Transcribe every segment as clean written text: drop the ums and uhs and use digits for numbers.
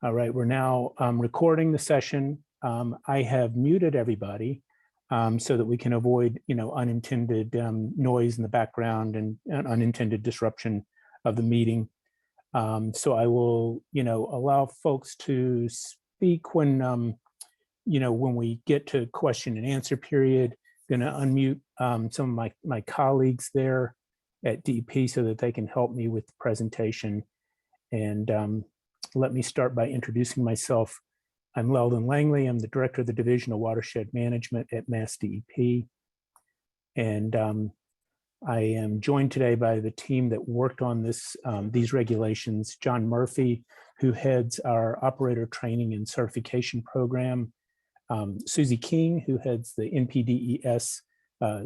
All right, we're now recording the session. I have muted everybody so that we can avoid, unintended noise in the background and unintended disruption of the meeting. So I will, allow folks to speak when, when we get to question and answer period. Going to unmute some of my colleagues there at DEP so that they can help me with the presentation. And let me start by introducing myself. I'm Leldon Langley. I'm the Director of the Division of Watershed Management at MassDEP. And I am joined today by the team that worked on these regulations. John Murphy, who heads our operator training and certification program. Susie King, who heads the NPDES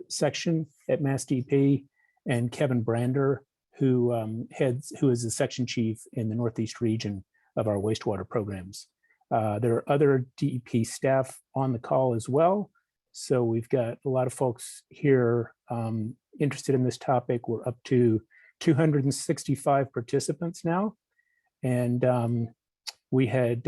section at MassDEP, and Kevin Brander, who is the section chief in the Northeast region of our wastewater programs. There are other DEP staff on the call as well. So we've got a lot of folks here interested in this topic. We're up to 265 participants now. And we had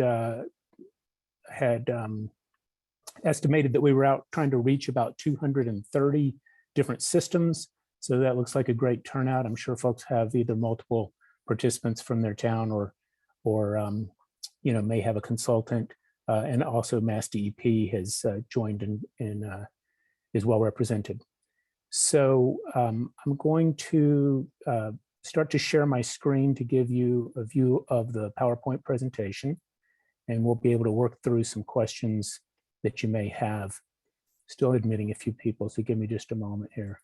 estimated that we were out trying to reach about 230 different systems. So that looks like a great turnout. I'm sure folks have either multiple participants from their town or may have a consultant. And also MassDEP has joined and is well represented. So I'm going to start to share my screen to give you a view of the PowerPoint presentation. And we'll be able to work through some questions that you may have. Still admitting a few people, so give me just a moment here.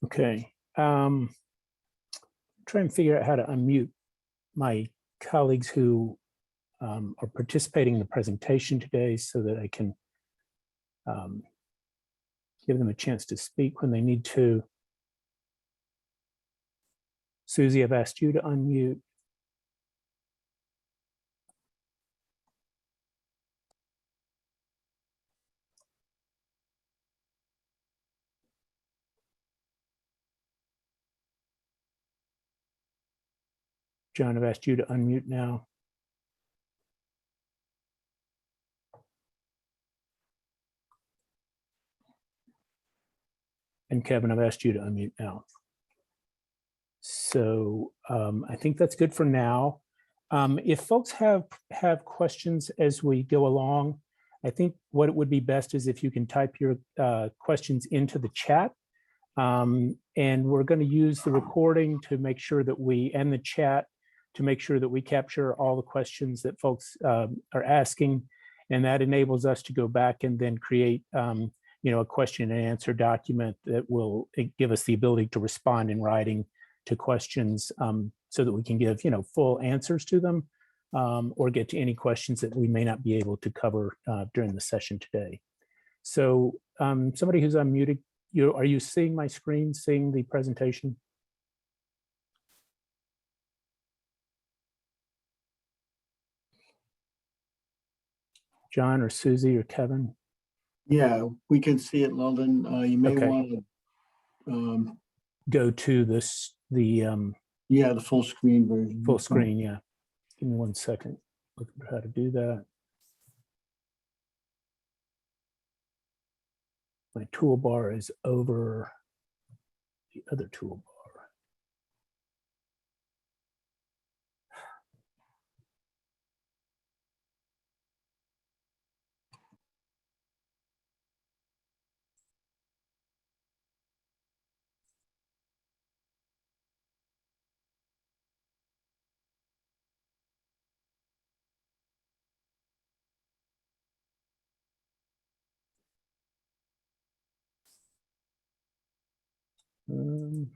Okay, try and figure out how to unmute my colleagues who are participating in the presentation today so that I can give them a chance to speak when they need to. Susie, I've asked you to unmute. John, I've asked you to unmute now. And Kevin, I've asked you to unmute now. So I think that's good for now. If folks have questions as we go along, I think what it would be best is if you can type your questions into the chat. And we're going to use the recording to make sure that and the chat to make sure that we capture all the questions that folks are asking. And that enables us to go back and then create a question and answer document that will give us the ability to respond in writing to questions so that we can give full answers to them or get to any questions that we may not be able to cover during the session today. So somebody who's unmuted, are you seeing my screen, seeing the presentation? John or Susie or Kevin? Yeah, we can see it, Leldon. You may want to go to the full screen version. Full screen, yeah. Give me 1 second. Look at how to do that. My toolbar is over the other toolbar. Um,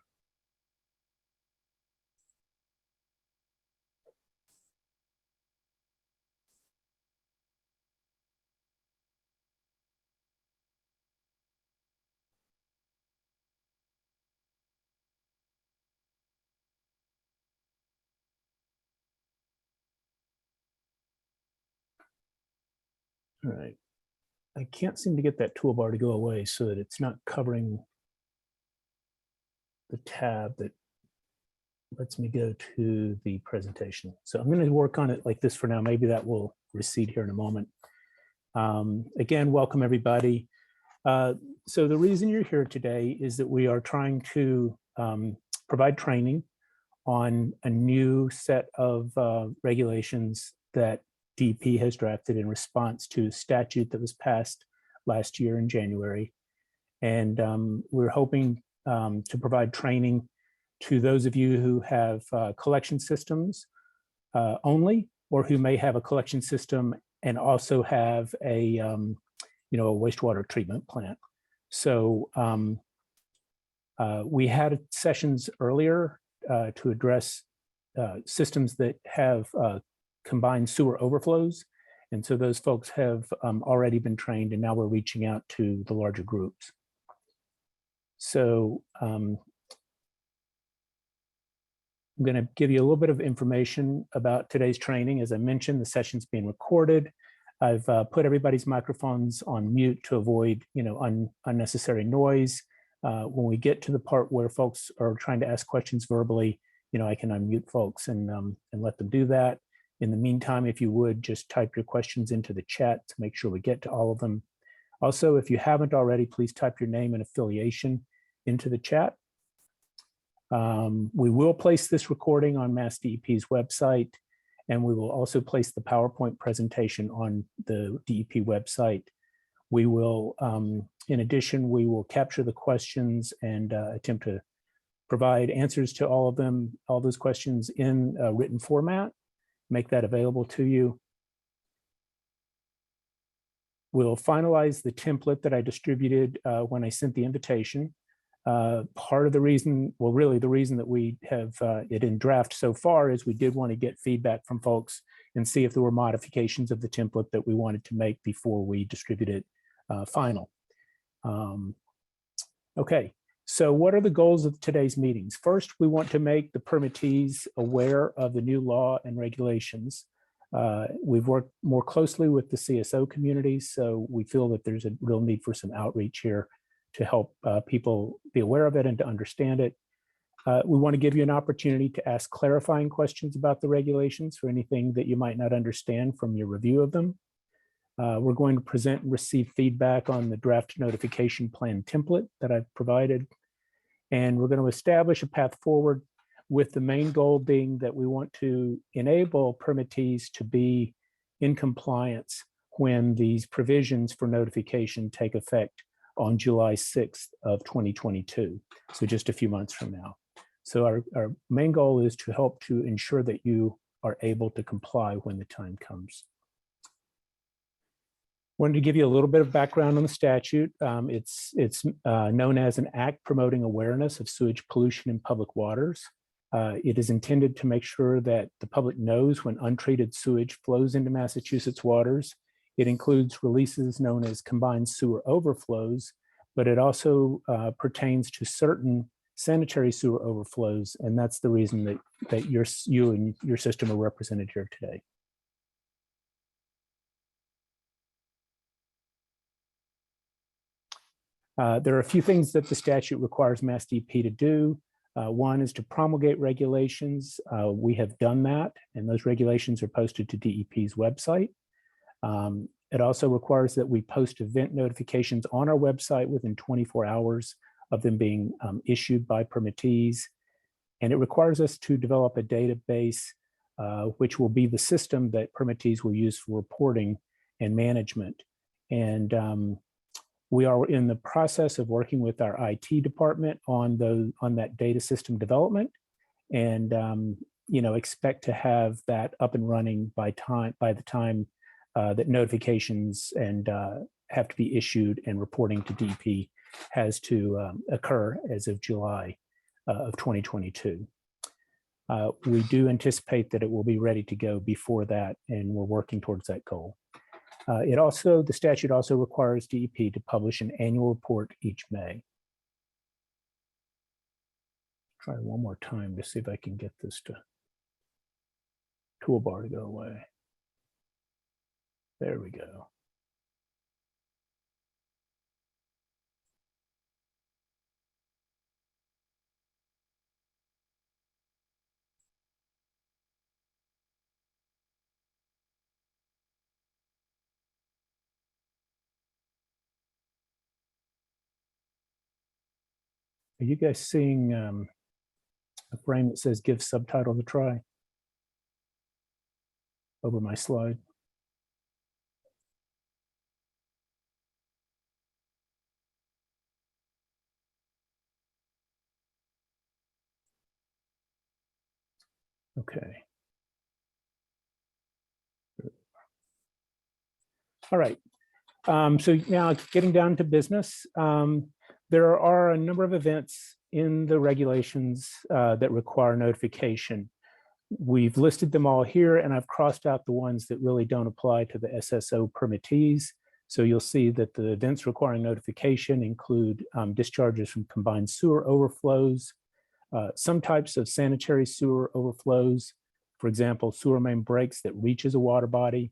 all right. I can't seem to get that toolbar to go away so that it's not covering the tab that lets me go to the presentation. So I'm going to work on it like this for now. Maybe that will recede here in a moment. Again, welcome everybody. So the reason you're here today is that we are trying to provide training on a new set of regulations that DEP has drafted in response to a statute that was passed last year in January. And we're hoping to provide training to those of you who have collection systems only, or who may have a collection system and also have a a wastewater treatment plant. So we had sessions earlier to address systems that have combined sewer overflows. And so those folks have already been trained, and now we're reaching out to the larger groups. So I'm going to give you a little bit of information about today's training. As I mentioned, the session's being recorded. I've put everybody's microphones on mute to avoid, unnecessary noise. When we get to the part where folks are trying to ask questions verbally, I can unmute folks and let them do that. In the meantime, if you would, just type your questions into the chat to make sure we get to all of them. Also, if you haven't already, please type your name and affiliation into the chat. We will place this recording on MassDEP's website, and we will also place the PowerPoint presentation on the DEP website. We will, in addition, we will capture the questions and attempt to provide answers to all of them, all those questions in a written format, make that available to you. We'll finalize the template that I distributed when I sent the invitation. Part of the reason, well, really the reason that we have it in draft so far is we did want to get feedback from folks and see if there were modifications of the template that we wanted to make before we distribute it final. Okay, so what are the goals of today's meetings? First, we want to make the permittees aware of the new law and regulations. We've worked more closely with the CSO communities, so we feel that there's a real need for some outreach here to help people be aware of it and to understand it. We want to give you an opportunity to ask clarifying questions about the regulations for anything that you might not understand from your review of them. We're going to present and receive feedback on the draft notification plan template that I've provided. And we're going to establish a path forward, with the main goal being that we want to enable permittees to be in compliance when these provisions for notification take effect on July 6th of 2022, so just a few months from now. So our main goal is to help to ensure that you are able to comply when the time comes. Wanted to give you a little bit of background on the statute. It's known as an act promoting awareness of sewage pollution in public waters. It is intended to make sure that the public knows when untreated sewage flows into Massachusetts waters. It includes releases known as combined sewer overflows, but it also pertains to certain sanitary sewer overflows, and that's the reason that you and your system are represented here today. There are a few things that the statute requires MassDEP to do. One is to promulgate regulations. We have done that, and those regulations are posted to DEP's website. It also requires that we post event notifications on our website within 24 hours of them being issued by permittees. And it requires us to develop a database, which will be the system that permittees will use for reporting and management. And we are in the process of working with our IT department on that data system development, and expect to have that up and running by the time that notifications and have to be issued and reporting to DEP has to occur as of July of 2022. We do anticipate that it will be ready to go before that, and we're working towards that goal. The statute also requires DEP to publish an annual report each May. Try one more time to see if I can get this toolbar to go away. There we go. Are you guys seeing a frame that says give subtitle a try over my slide? Okay. All right. So now getting down to business, there are a number of events in the regulations that require notification. We've listed them all here, and I've crossed out the ones that really don't apply to the SSO permittees. So you'll see that the events requiring notification include discharges from combined sewer overflows, some types of sanitary sewer overflows, for example, sewer main breaks that reaches a water body,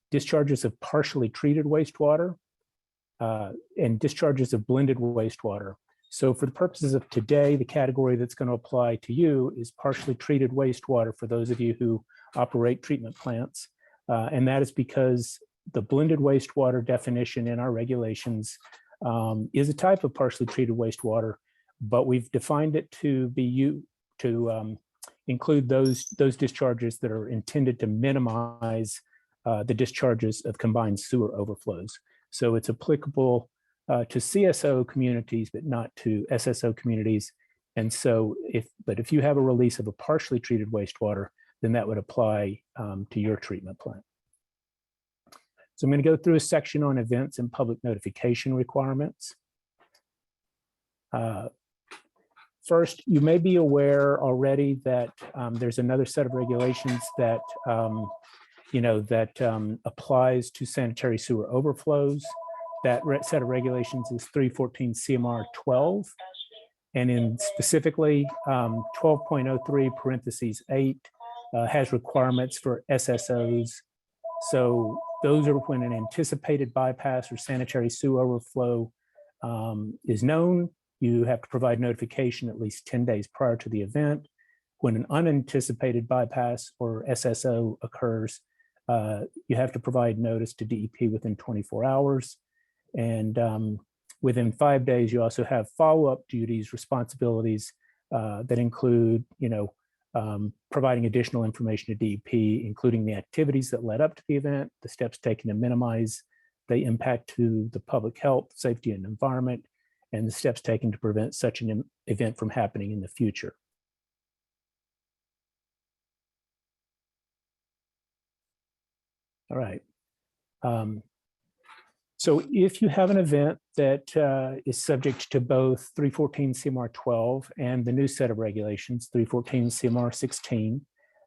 discharges of partially treated wastewater, and discharges of blended wastewater. So for the purposes of today, the category that's going to apply to you is partially treated wastewater for those of you who operate treatment plants. And that is because the blended wastewater definition in our regulations is a type of partially treated wastewater, but we've defined it to include those discharges that are intended to minimize the discharges of combined sewer overflows. So it's applicable to CSO communities, but not to SSO communities. And so if you have a release of a partially treated wastewater, then that would apply to your treatment plant. So I'm going to go through a section on events and public notification requirements. First, you may be aware already that there's another set of regulations that applies to sanitary sewer overflows. That set of regulations is 314 CMR 12, and in specifically 12.03 parentheses 8 has requirements for SSOs. So those are when an anticipated bypass or sanitary sewer overflow is known. You have to provide notification at least 10 days prior to the event. When an unanticipated bypass or SSO occurs, you have to provide notice to DEP within 24 hours. And within 5 days, you also have follow-up duties, responsibilities that include, providing additional information to DEP, including the activities that led up to the event, the steps taken to minimize the impact to the public health, safety, and environment, and the steps taken to prevent such an event from happening in the future. All right. So if you have an event that is subject to both 314 CMR 12 and the new set of regulations, 314 CMR 16,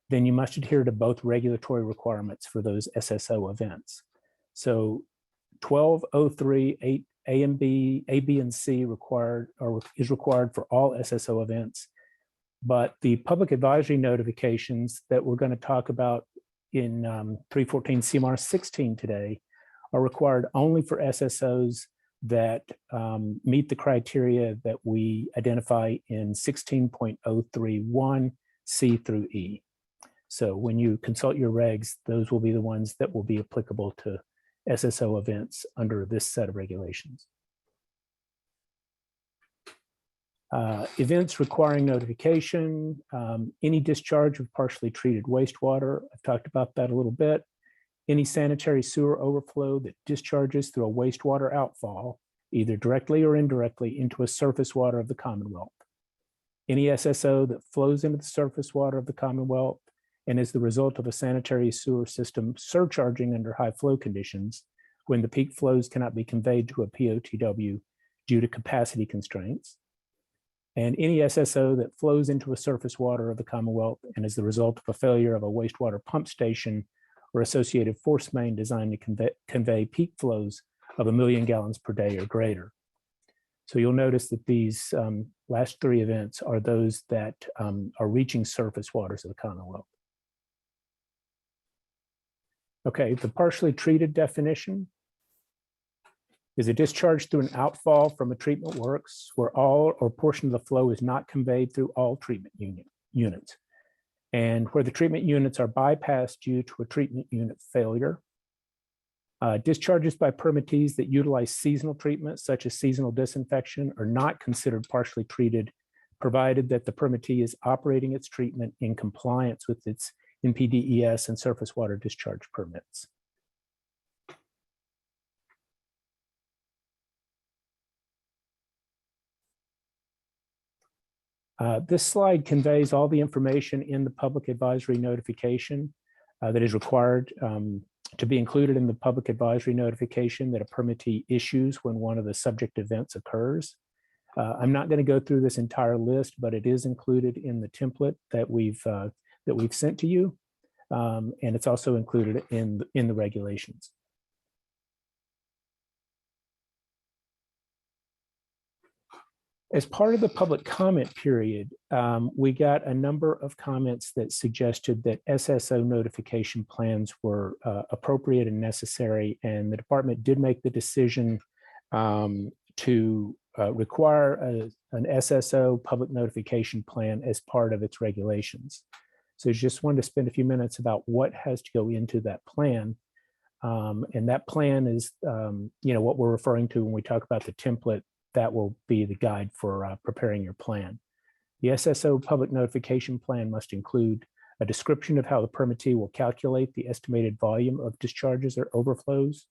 then you must adhere to both regulatory requirements for those SSO events. So 1203 8 A and B, A, B, and C is required for all SSO events, but the public advisory notifications that we're going to talk about in 314 CMR 16 today are required only for SSOs that meet the criteria that we identify in 16.031 C through E. So when you consult your regs, those will be the ones that will be applicable to SSO events under this set of regulations. Events requiring notification, any discharge of partially treated wastewater. I've talked about that a little bit. Any sanitary sewer overflow that discharges through a wastewater outfall, either directly or indirectly, into a surface water of the Commonwealth. Any SSO that flows into the surface water of the Commonwealth and is the result of a sanitary sewer system surcharging under high flow conditions when the peak flows cannot be conveyed to a POTW due to capacity constraints, and any SSO that flows into a surface water of the Commonwealth and is the result of a failure of a wastewater pump station or associated force main designed to convey peak flows of 1 million gallons per day or greater. So you'll notice that these last 3 events are those that are reaching surface waters of the Commonwealth. Okay, the partially treated definition is a discharge through an outfall from a treatment works where all or portion of the flow is not conveyed through all treatment units, and where the treatment units are bypassed due to a treatment unit failure. Discharges by permittees that utilize seasonal treatment, such as seasonal disinfection, are not considered partially treated, provided that the permittee is operating its treatment in compliance with its NPDES and surface water discharge permits. This slide conveys all the information in the public advisory notification that is required to be included in the public advisory notification that a permittee issues when one of the subject events occurs. I'm not going to go through this entire list, but it is included in the template that we've sent to you, and it's also included in the regulations. As part of the public comment period, we got a number of comments that suggested that SSO notification plans were appropriate and necessary, and the department did make the decision to require an SSO public notification plan as part of its regulations. So just wanted to spend a few minutes about what has to go into that plan. And that plan is what we're referring to when we talk about the template. That will be the guide for preparing your plan. The SSO public notification plan must include a description of how the permittee will calculate the estimated volume of discharges or overflows,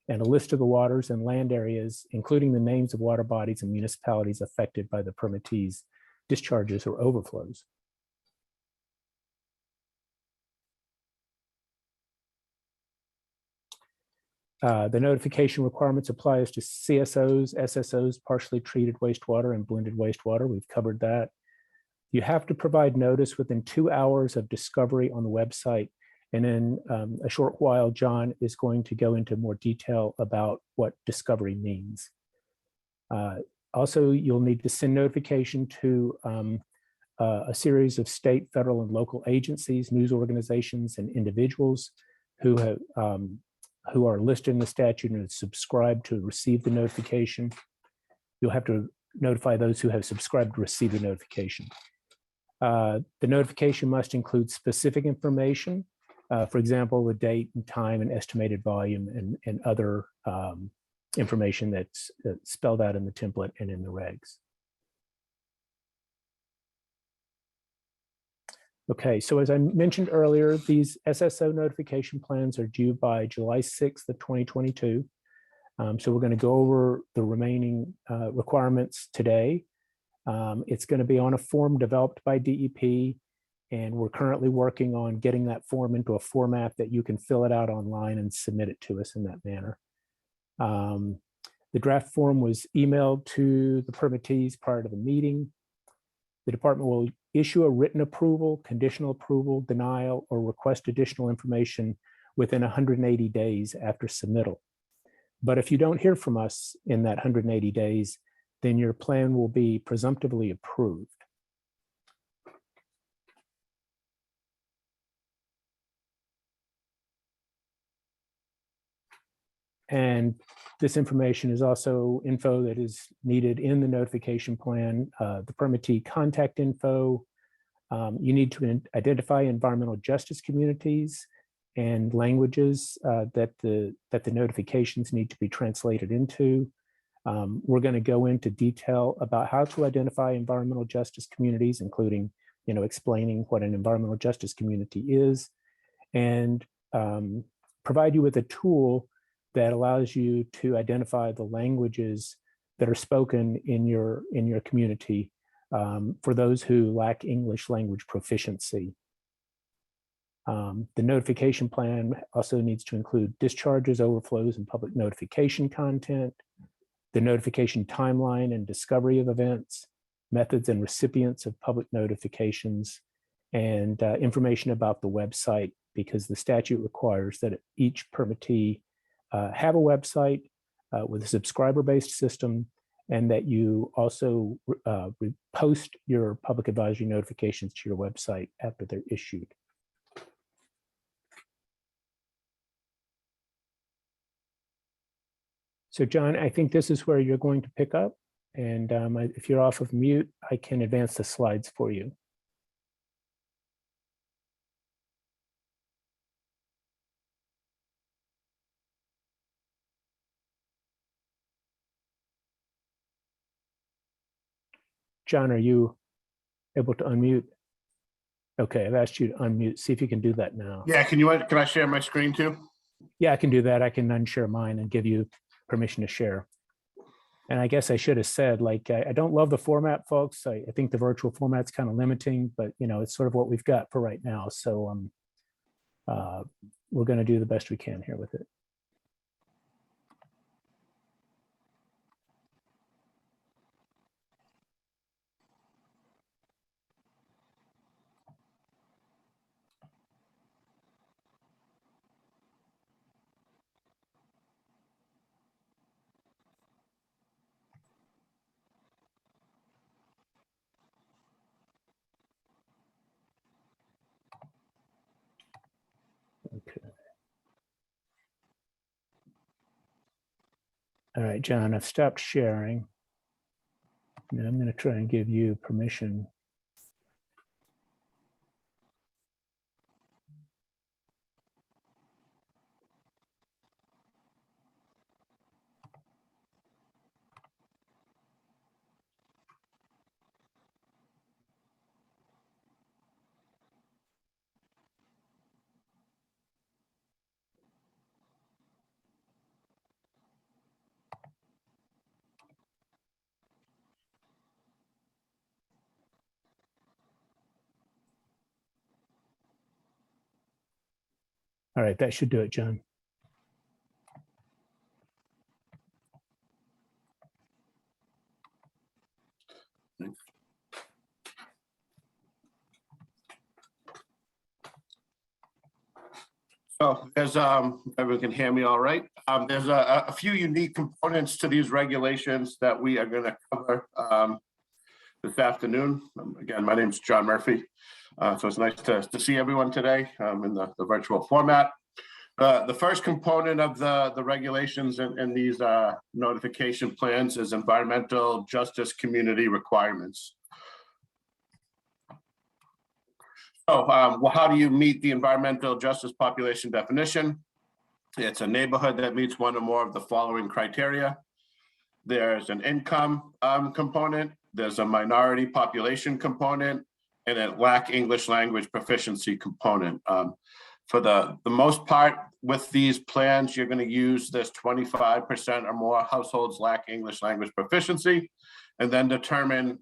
and a list of the waters and land areas, including the names of water bodies and municipalities affected by the permittee's discharges or overflows. The notification requirements applies to CSOs, SSOs, partially treated wastewater, and blended wastewater. We've covered that. You have to provide notice within 2 hours of discovery on the website. And in a short while, John is going to go into more detail about what discovery means. Also, you'll need to send notification to a series of state, federal, and local agencies, news organizations, and individuals who are listed in the statute and subscribed to receive the notification. You'll have to notify those who have subscribed to receive the notification. The notification must include specific information, for example, the date and time and estimated volume and other information that's spelled out in the template and in the regs. Okay, so as I mentioned earlier, these SSO notification plans are due by July 6th of 2022. So we're going to go over the remaining requirements today. It's going to be on a form developed by DEP, and we're currently working on getting that form into a format that you can fill it out online and submit it to us in that manner. The draft form was emailed to the permittees prior to the meeting. The department will issue a written approval, conditional approval, denial, or request additional information within 180 days after submittal. But if you don't hear from us in that 180 days, then your plan will be presumptively approved. And this information is also info that is needed in the notification plan, the permittee contact info. You need to identify environmental justice communities and languages that the notifications need to be translated into. We're going to go into detail about how to identify environmental justice communities, including explaining what an environmental justice community is, and provide you with a tool that allows you to identify the languages that are spoken in your community for those who lack English language proficiency. The notification plan also needs to include discharges, overflows, and public notification content. the notification timeline and discovery of events, methods and recipients of public notifications, and information about the website, because the statute requires that each permittee have a website with a subscriber-based system, and that you also post your public advisory notifications to your website after they're issued. So John, I think this is where you're going to pick up. And if you're off of mute, I can advance the slides for you. John, are you able to unmute? Okay, I've asked you to unmute. See if you can do that now. Yeah, can I share my screen too? Yeah, I can do that. I can unshare mine and give you permission to share. And I guess I should have said, like, I don't love the format, folks. I think the virtual format's kind of limiting, but you know, it's sort of what we've got for right now. So we're going to do the best we can here with it. Okay. All right, John, I've stopped sharing. And I'm going to try and give you permission. All right, that should do it, John. So there's, everyone can hear me all right. There's a few unique components to these regulations that we are going to cover this afternoon. Again, my name is John Murphy. So it's nice to see everyone today in the virtual format. The first component of the regulations and these notification plans is environmental justice community requirements. So well, how do you meet the environmental justice population definition? It's a neighborhood that meets one or more of the following criteria. There's an income component, there's a minority population component, and a lack English language proficiency component. For the most part, with these plans, you're going to use this 25% or more households lack English language proficiency, and then determine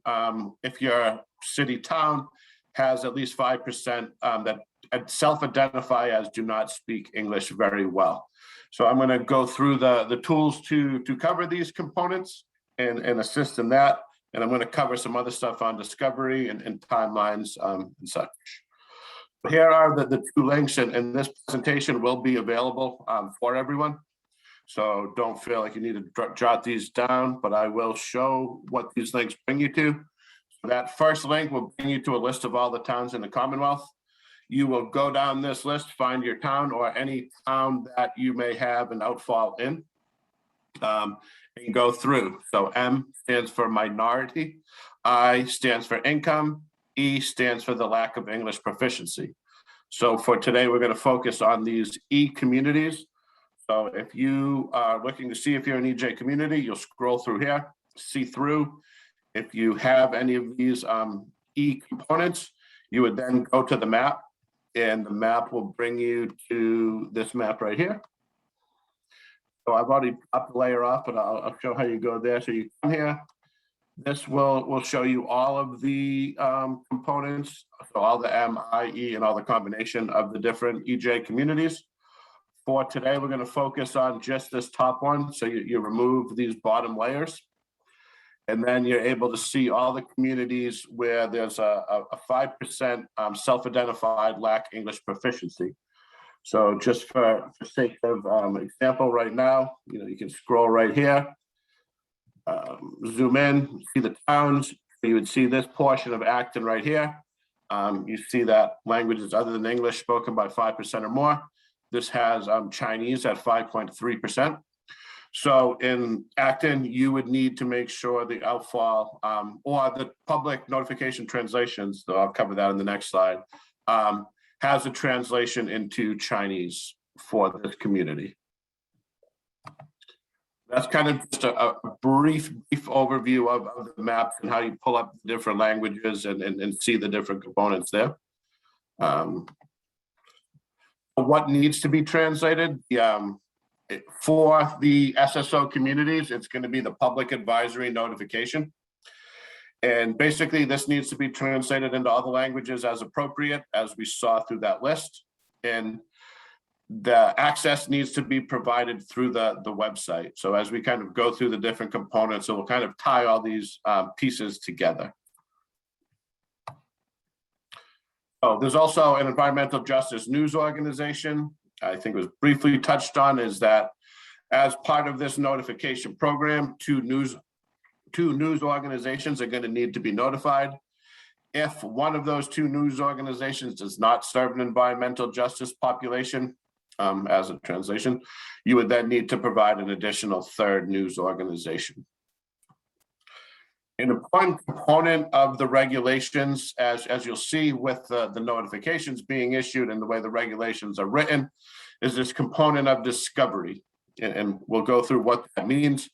if your city town has at least 5% that self-identify as do not speak English very well. So I'm going to go through the tools to cover these components and assist in that. And I'm going to cover some other stuff on discovery and timelines and such. Here are the two links, and this presentation will be available for everyone. So don't feel like you need to jot these down, but I will show what these links bring you to. So that first link will bring you to a list of all the towns in the Commonwealth. You will go down this list, find your town or any town that you may have an outfall in, and go through. So M stands for minority, I stands for income, E stands for the lack of English proficiency. So for today, we're going to focus on these E communities. So if you are looking to see if you're an EJ community, you'll scroll through here, see through. If you have any of these E components, you would then go to the map, and the map will bring you to this map right here. So I've already popped the layer off, but I'll show how you go there. So you come here. This will show you all of the components, so all the M, I, E, and all the combination of the different EJ communities. For today, we're going to focus on just this top one. So you remove these bottom layers, and then you're able to see all the communities where there's a 5% self-identified lack English proficiency. So just for sake of example right now, you can scroll right here, zoom in, see the towns. You would see this portion of Acton right here. You see that languages other than English spoken by 5% or more. This has Chinese at 5.3%. So in Acton, you would need to make sure the outfall or the public notification translations, though I'll cover that in the next slide, has a translation into Chinese for this community. That's kind of just a brief overview of the map and how you pull up different languages and see the different components there. What needs to be translated? For the SSO communities, it's going to be the public advisory notification. And basically, this needs to be translated into other languages as appropriate, as we saw through that list. And the access needs to be provided through the website. So as we kind of go through the different components, it will kind of tie all these pieces together. Oh, there's also an environmental justice news organization. I think it was briefly touched on, is that as part of this notification program, two news organizations are going to need to be notified. If one of those two news organizations does not serve an environmental justice population, as a translation, you would then need to provide an additional third news organization. An important component of the regulations, as you'll see with the notifications being issued and the way the regulations are written, is this component of discovery. And we'll go through what that means.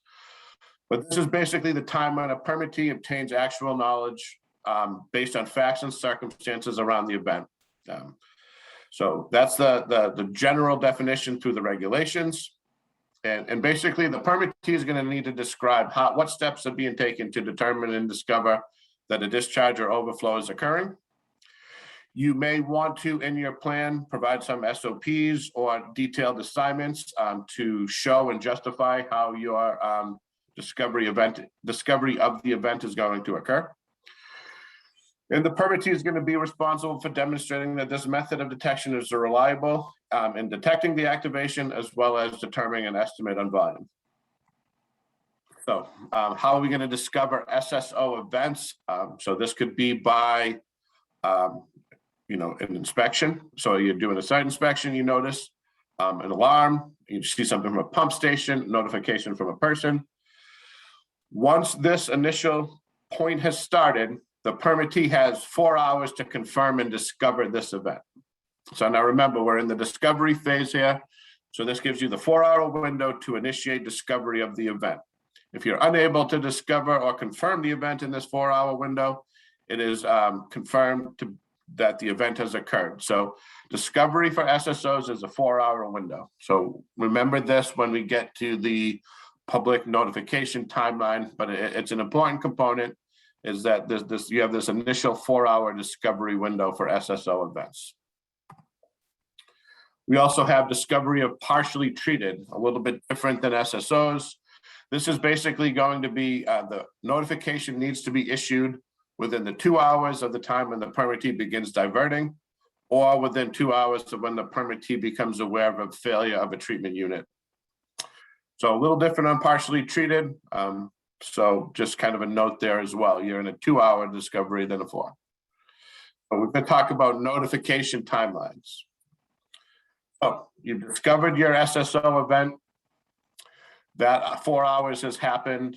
But this is basically the time when a permittee obtains actual knowledge based on facts and circumstances around the event. So that's the general definition through the regulations. And basically the permittee is going to need to describe what steps are being taken to determine and discover that a discharge or overflow is occurring. You may want to, in your plan, provide some SOPs or detailed assignments to show and justify how your discovery of the event is going to occur. And the permittee is going to be responsible for demonstrating that this method of detection is reliable in detecting the activation, as well as determining an estimate on volume. So how are we going to discover SSO events? So this could be by, an inspection. So you're doing a site inspection, you notice an alarm, you see something from a pump station, notification from a person. Once this initial point has started, the permittee has 4 hours to confirm and discover this event. So now remember, we're in the discovery phase here. So this gives you the 4-hour window to initiate discovery of the event. If you're unable to discover or confirm the event in this 4-hour window, it is confirmed that the event has occurred. So discovery for SSOs is a 4-hour window. So remember this when we get to the public notification timeline, but it's an important component, is that you have this initial 4-hour discovery window for SSO events. We also have discovery of partially treated, a little bit different than SSOs. This is basically going to be, the notification needs to be issued within the 2 hours of the time when the permittee begins diverting, or within 2 hours of when the permittee becomes aware of a failure of a treatment unit. So a little different on partially treated. So just kind of a note there as well. You're in a 2-hour discovery than a 4. But we're going to talk about notification timelines. So you've discovered your SSO event. That 4 hours has happened.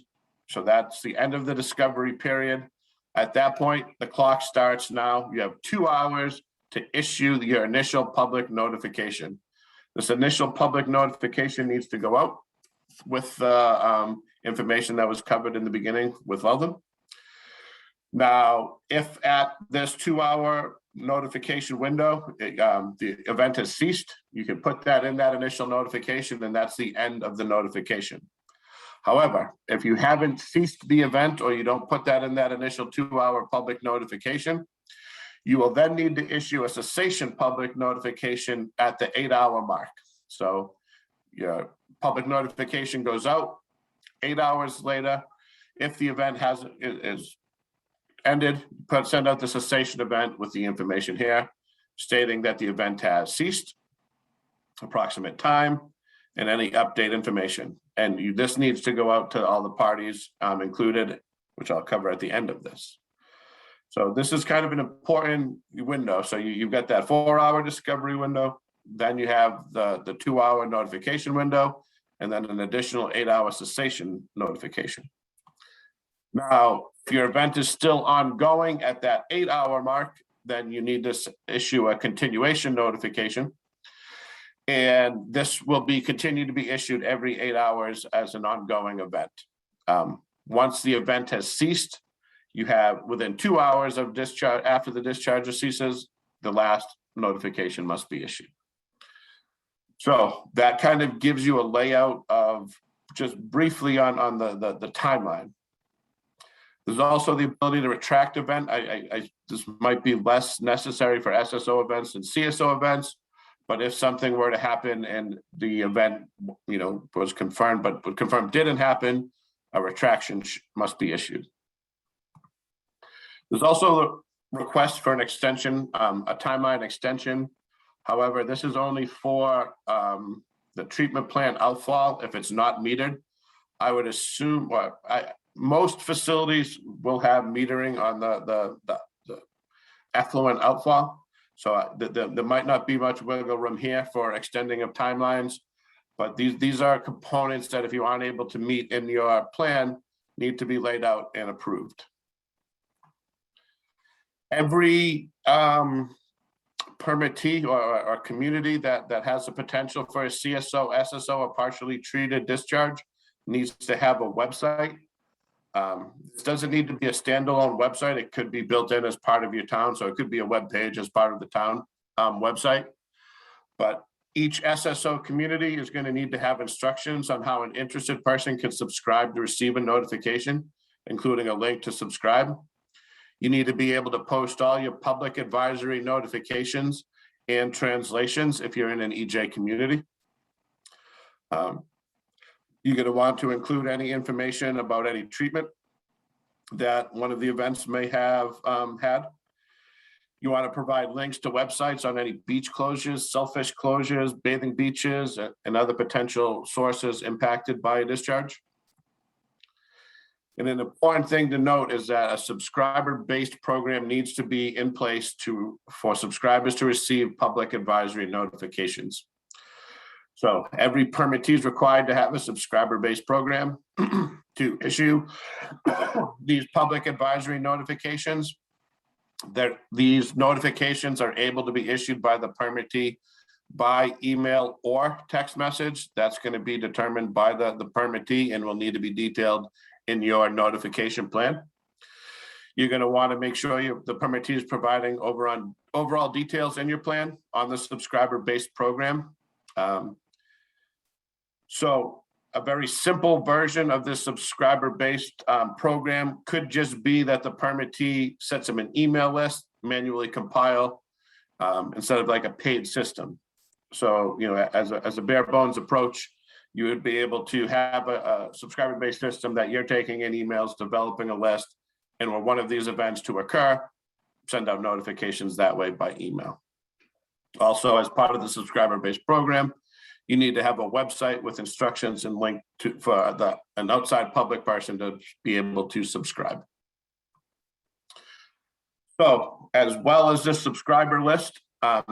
So that's the end of the discovery period. At that point, the clock starts now. You have 2 hours to issue your initial public notification. This initial public notification needs to go out with the information that was covered in the beginning with Weldon. Now, if at this 2-hour notification window, the event has ceased, you can put that in that initial notification, and that's the end of the notification. However, if you haven't ceased the event or you don't put that in that initial 2-hour public notification, you will then need to issue a cessation public notification at the 8-hour mark. So your public notification goes out 8 hours later. If the event is ended, send out the cessation event with the information here, stating that the event has ceased, approximate time, and any update information. And this needs to go out to all the parties included, which I'll cover at the end of this. So this is kind of an important window. So you've got that 4-hour discovery window, then you have the 2-hour notification window, and then an additional 8-hour cessation notification. Now, if your event is still ongoing at that 8-hour mark, then you need to issue a continuation notification. And this will continue to be issued every 8 hours as an ongoing event. Once the event has ceased, you have within 2 hours of discharge, after the discharge ceases, the last notification must be issued. So that kind of gives you a layout of just briefly on the timeline. There's also the ability to retract event. This might be less necessary for SSO events than CSO events, but if something were to happen and the event, was confirmed, but confirmed didn't happen, a retraction must be issued. There's also a request for an extension, a timeline extension. However, this is only for the treatment plant outfall if it's not metered. I would assume, most facilities will have metering on the effluent outfall. So there might not be much wiggle room here for extending of timelines, but these are components that if you aren't able to meet in your plan, need to be laid out and approved. Every permittee or community that has the potential for a CSO, SSO, or partially treated discharge needs to have a website. This doesn't need to be a standalone website. It could be built in as part of your town. So it could be a web page as part of the town website. But each SSO community is going to need to have instructions on how an interested person can subscribe to receive a notification, including a link to subscribe. You need to be able to post all your public advisory notifications and translations if you're in an EJ community. You're going to want to include any information about any treatment that one of the events may have had. You want to provide links to websites on any beach closures, shellfish closures, bathing beaches, and other potential sources impacted by a discharge. And an important thing to note is that a subscriber-based program needs to be in place for subscribers to receive public advisory notifications. So every permittee is required to have a subscriber-based program to issue these public advisory notifications. These notifications are able to be issued by the permittee by email or text message. That's going to be determined by the permittee and will need to be detailed in your notification plan. You're going to want to make sure the permittee is providing overall details in your plan on the subscriber-based program. So a very simple version of this subscriber-based program could just be that the permittee sets them an email list, manually compile, instead of like a paid system. So, as a bare bones approach, you would be able to have a subscriber-based system that you're taking in emails, developing a list, and when one of these events to occur, send out notifications that way by email. Also, as part of the subscriber-based program, you need to have a website with instructions and link for an outside public person to be able to subscribe. So as well as this subscriber list,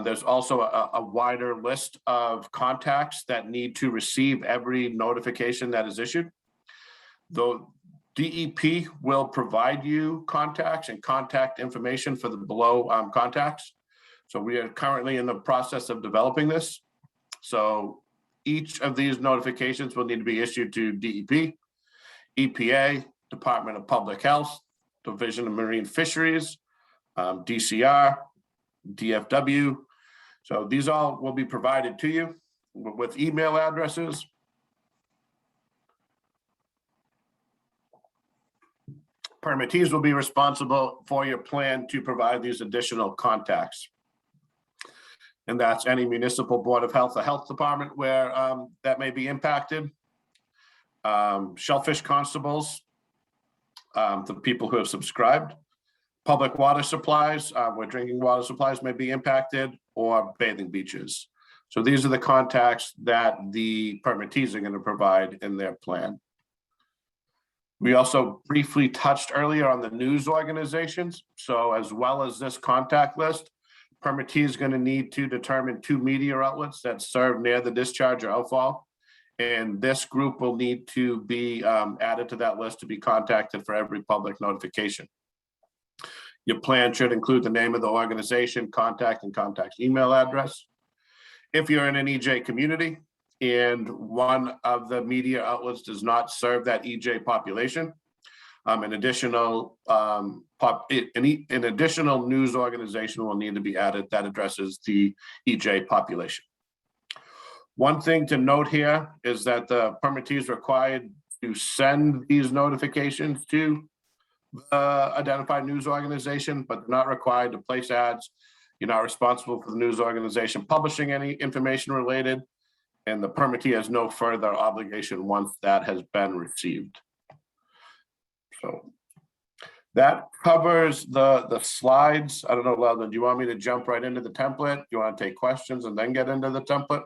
there's also a wider list of contacts that need to receive every notification that is issued. Though DEP will provide you contacts and contact information for the below contacts. So we are currently in the process of developing this. So each of these notifications will need to be issued to DEP, EPA, Department of Public Health, Division of Marine Fisheries, DCR, DFW. So these all will be provided to you with email addresses. Permittees will be responsible for your plan to provide these additional contacts. and that's any municipal board of health or health department where that may be impacted. Shellfish constables, the people who have subscribed. Public water supplies, where drinking water supplies may be impacted, or bathing beaches. So these are the contacts that the permittees are going to provide in their plan. We also briefly touched earlier on the news organizations. So as well as this contact list, permittee is going to need to determine 2 media outlets that serve near the discharge or outfall. And this group will need to be added to that list to be contacted for every public notification. Your plan should include the name of the organization, contact, and contact email address. If you're in an EJ community and one of the media outlets does not serve that EJ population, an additional news organization will need to be added that addresses the EJ population. One thing to note here is that the permittee is required to send these notifications to the identified news organization, but they're not required to place ads. You're not responsible for the news organization publishing any information related, and the permittee has no further obligation once that has been received. So that covers the slides. I don't know, Leldon, do you want me to jump right into the template? Do you want to take questions and then get into the template?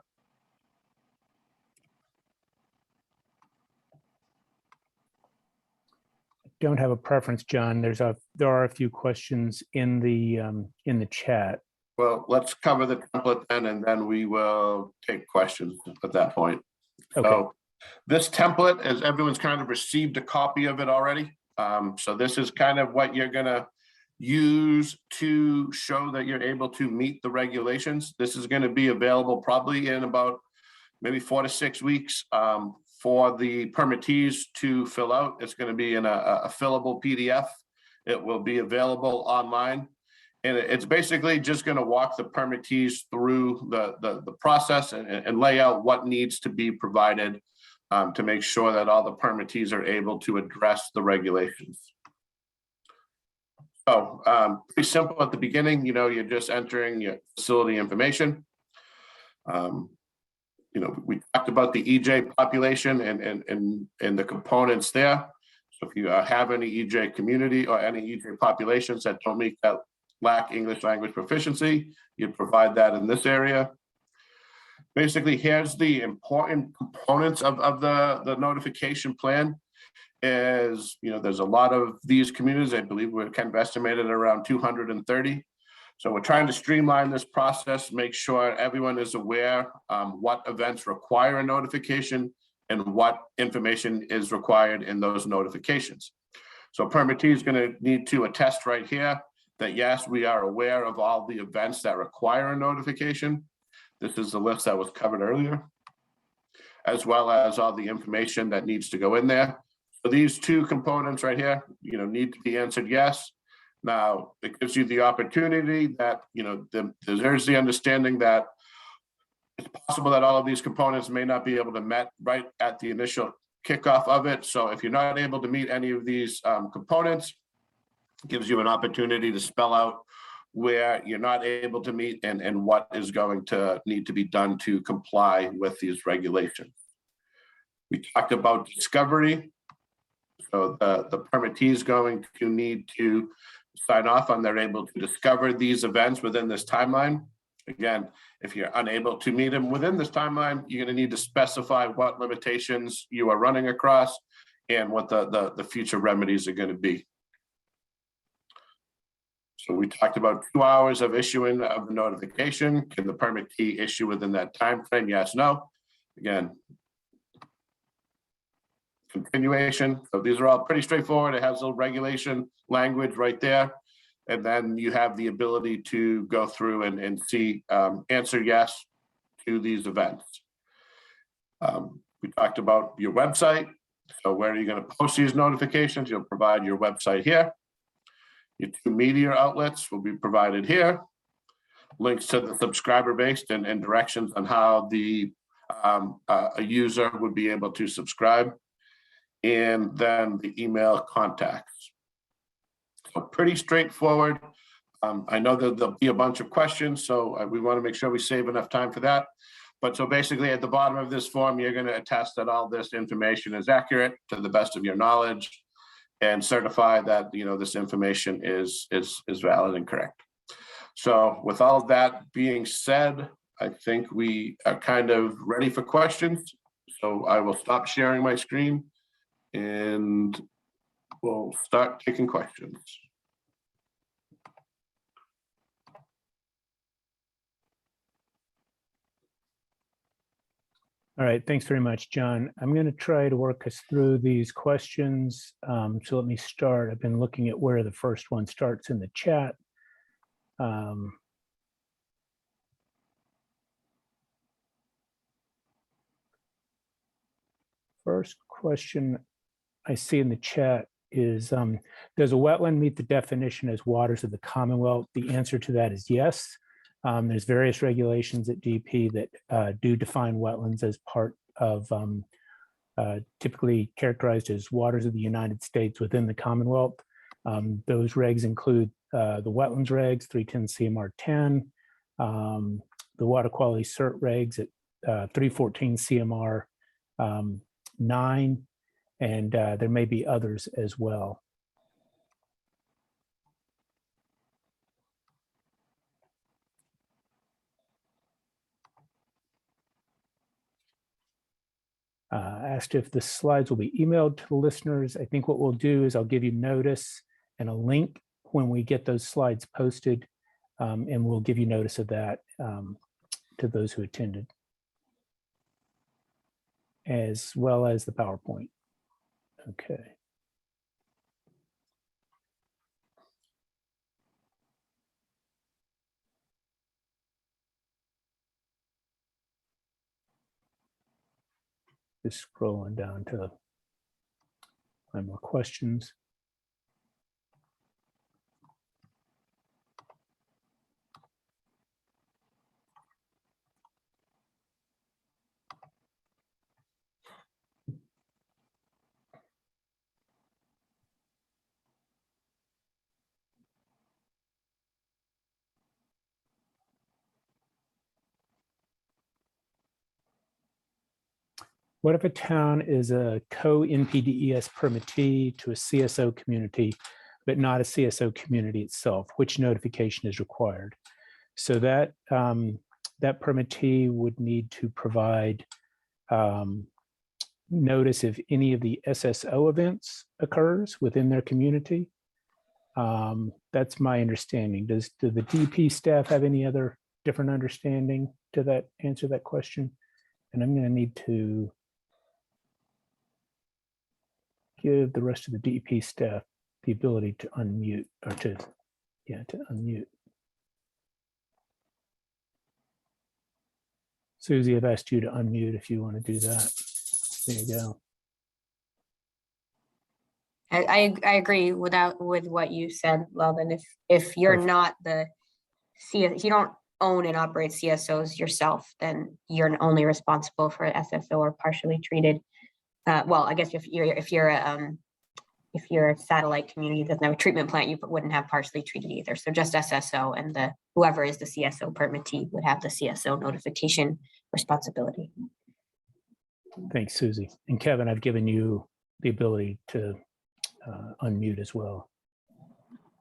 Don't have a preference, John. There are a few questions in the chat. Well, let's cover the template then, and then we will take questions at that point. Okay. So this template, as everyone's kind of received a copy of it already. So this is kind of what you're gonna use to show that you're able to meet the regulations. This is gonna be available probably in about maybe 4 to 6 weeks for the permittees to fill out. It's going to be in a fillable PDF. It will be available online. And it's basically just going to walk the permittees through the process and lay out what needs to be provided to make sure that all the permittees are able to address the regulations. So pretty simple at the beginning, you're just entering your facility information. We talked about the EJ population and the components there. So if you have any EJ community or any EJ populations that don't meet that lack English language proficiency, you provide that in this area. Basically, here's the important components of the notification plan. Is there's a lot of these communities. I believe we're kind of estimated around 230. So we're trying to streamline this process, make sure everyone is aware what events require a notification and what information is required in those notifications. So permittee is going to need to attest right here that yes, we are aware of all the events that require a notification. This is the list that was covered earlier, as well as all the information that needs to go in there. So these 2 components right here, need to be answered yes. Now, it gives you the opportunity that, there's the understanding that it's possible that all of these components may not be able to met right at the initial kickoff of it. So if you're not able to meet any of these components, it gives you an opportunity to spell out where you're not able to meet and what is going to need to be done to comply with these regulations. We talked about discovery. So the permittee is going to need to sign off on they're able to discover these events within this timeline. Again, if you're unable to meet them within this timeline, you're going to need to specify what limitations you are running across and what the future remedies are going to be. So we talked about 2 hours of issuing of the notification. Can the permittee issue within that time frame? Yes, no. Again, continuation. So these are all pretty straightforward. It has a little regulation language right there. And then you have the ability to go through and see, answer yes to these events. We talked about your website. So where are you going to post these notifications? You'll provide your website here. Your 2 media outlets will be provided here. Links to the subscriber base and directions on how a user would be able to subscribe. And then the email contacts. So pretty straightforward. I know that there'll be a bunch of questions, so we want to make sure we save enough time for that. But so basically at the bottom of this form, you're going to attest that all this information is accurate to the best of your knowledge and certify that, you know, this information is valid and correct. So with all of that being said, I think we are kind of ready for questions. So I will stop sharing my screen and we'll start taking questions. All right, thanks very much, John. I'm going to try to work us through these questions. So let me start. I've been looking at where the first one starts in the chat. First question I see in the chat is, does a wetland meet the definition as waters of the Commonwealth? The answer to that is yes. There's various regulations at DP that do define wetlands as part of typically characterized as waters of the United States within the Commonwealth. Those regs include the wetlands regs, 310 CMR 10, the water quality cert regs at 314 CMR 9, and there may be others as well. Asked if the slides will be emailed to the listeners. I think what we'll do is I'll give you notice and a link when we get those slides posted, and we'll give you notice of that to those who attended, as well as the PowerPoint. Okay. Just scrolling down to find more questions. What if a town is a co-NPDES permittee to a CSO community, but not a CSO community itself? Which notification is required? So that that permittee would need to provide notice if any of the SSO events occurs within their community. That's my understanding. Do the DP staff have any other different understanding to that answer that question? And I'm going to need to give the rest of the DP staff the ability to unmute or to unmute. Susie, I've asked you to unmute if you want to do that. There you go. I agree with what you said, Weldon. If you're Perfect. not the if you don't own and operate CSOs yourself, then you're only responsible for SSO or partially treated. Well, I guess if you're a satellite community that doesn't have a treatment plant, you wouldn't have partially treated either. So just SSO, and whoever is the CSO permittee would have the CSO notification responsibility. Thanks, Susie. And Kevin, I've given you the ability to unmute as well.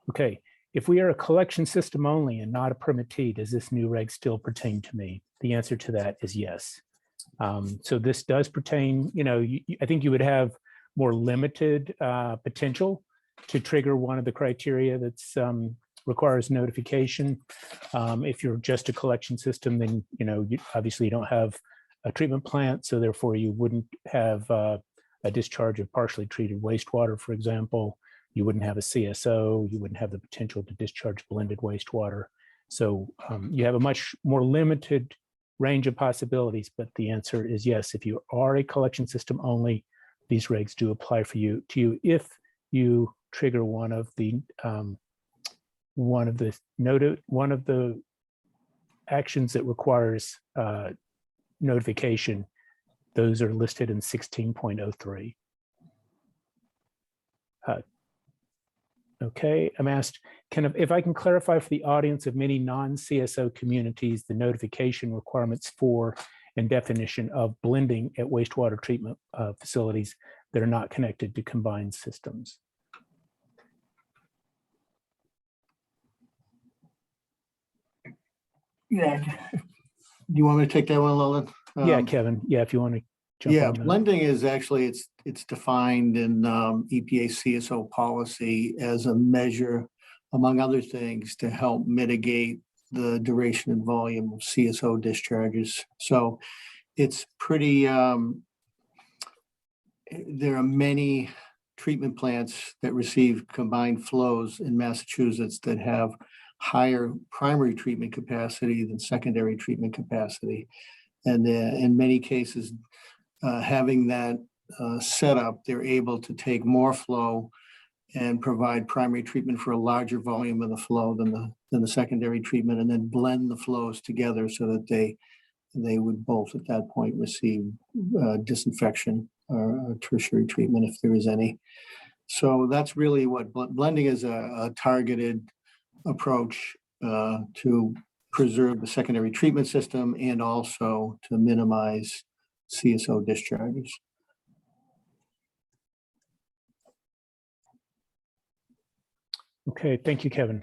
Okay, if we are a collection system only and not a permittee, does this new reg still pertain to me? The answer to that is yes. So this does pertain, you know, I think you would have more limited potential to trigger one of the criteria that's requires notification. If you're just a collection system, then, you know, obviously you don't have a treatment plant, so therefore you wouldn't have a discharge of partially treated wastewater, for example. You wouldn't have a CSO, you wouldn't have the potential to discharge blended wastewater. So you have a much more limited range of possibilities, but the answer is yes. If you are a collection system only, these regs do apply for you if you trigger one of the actions that requires notification. Those are listed in 16.03. Okay, I'm asked, if I can clarify for the audience of many non-CSO communities, the notification requirements for and definition of blending at wastewater treatment facilities that are not connected to combined systems. Yeah. Do you want me to take that one, Lolan? Yeah, Kevin. Yeah, if you want to jump Yeah, on that. blending is actually, it's defined in EPA CSO policy as a measure, among other things, to help mitigate the duration and volume of CSO discharges. So it's pretty, there are many treatment plants that receive combined flows in Massachusetts that have higher primary treatment capacity than secondary treatment capacity. And in many cases, having that set up, they're able to take more flow and provide primary treatment for a larger volume of the flow than the secondary treatment, and then blend the flows together so that they would both at that point receive disinfection or tertiary treatment if there is any. So that's really what blending is, a targeted approach to preserve the secondary treatment system and also to minimize CSO discharges. Okay, thank you, Kevin.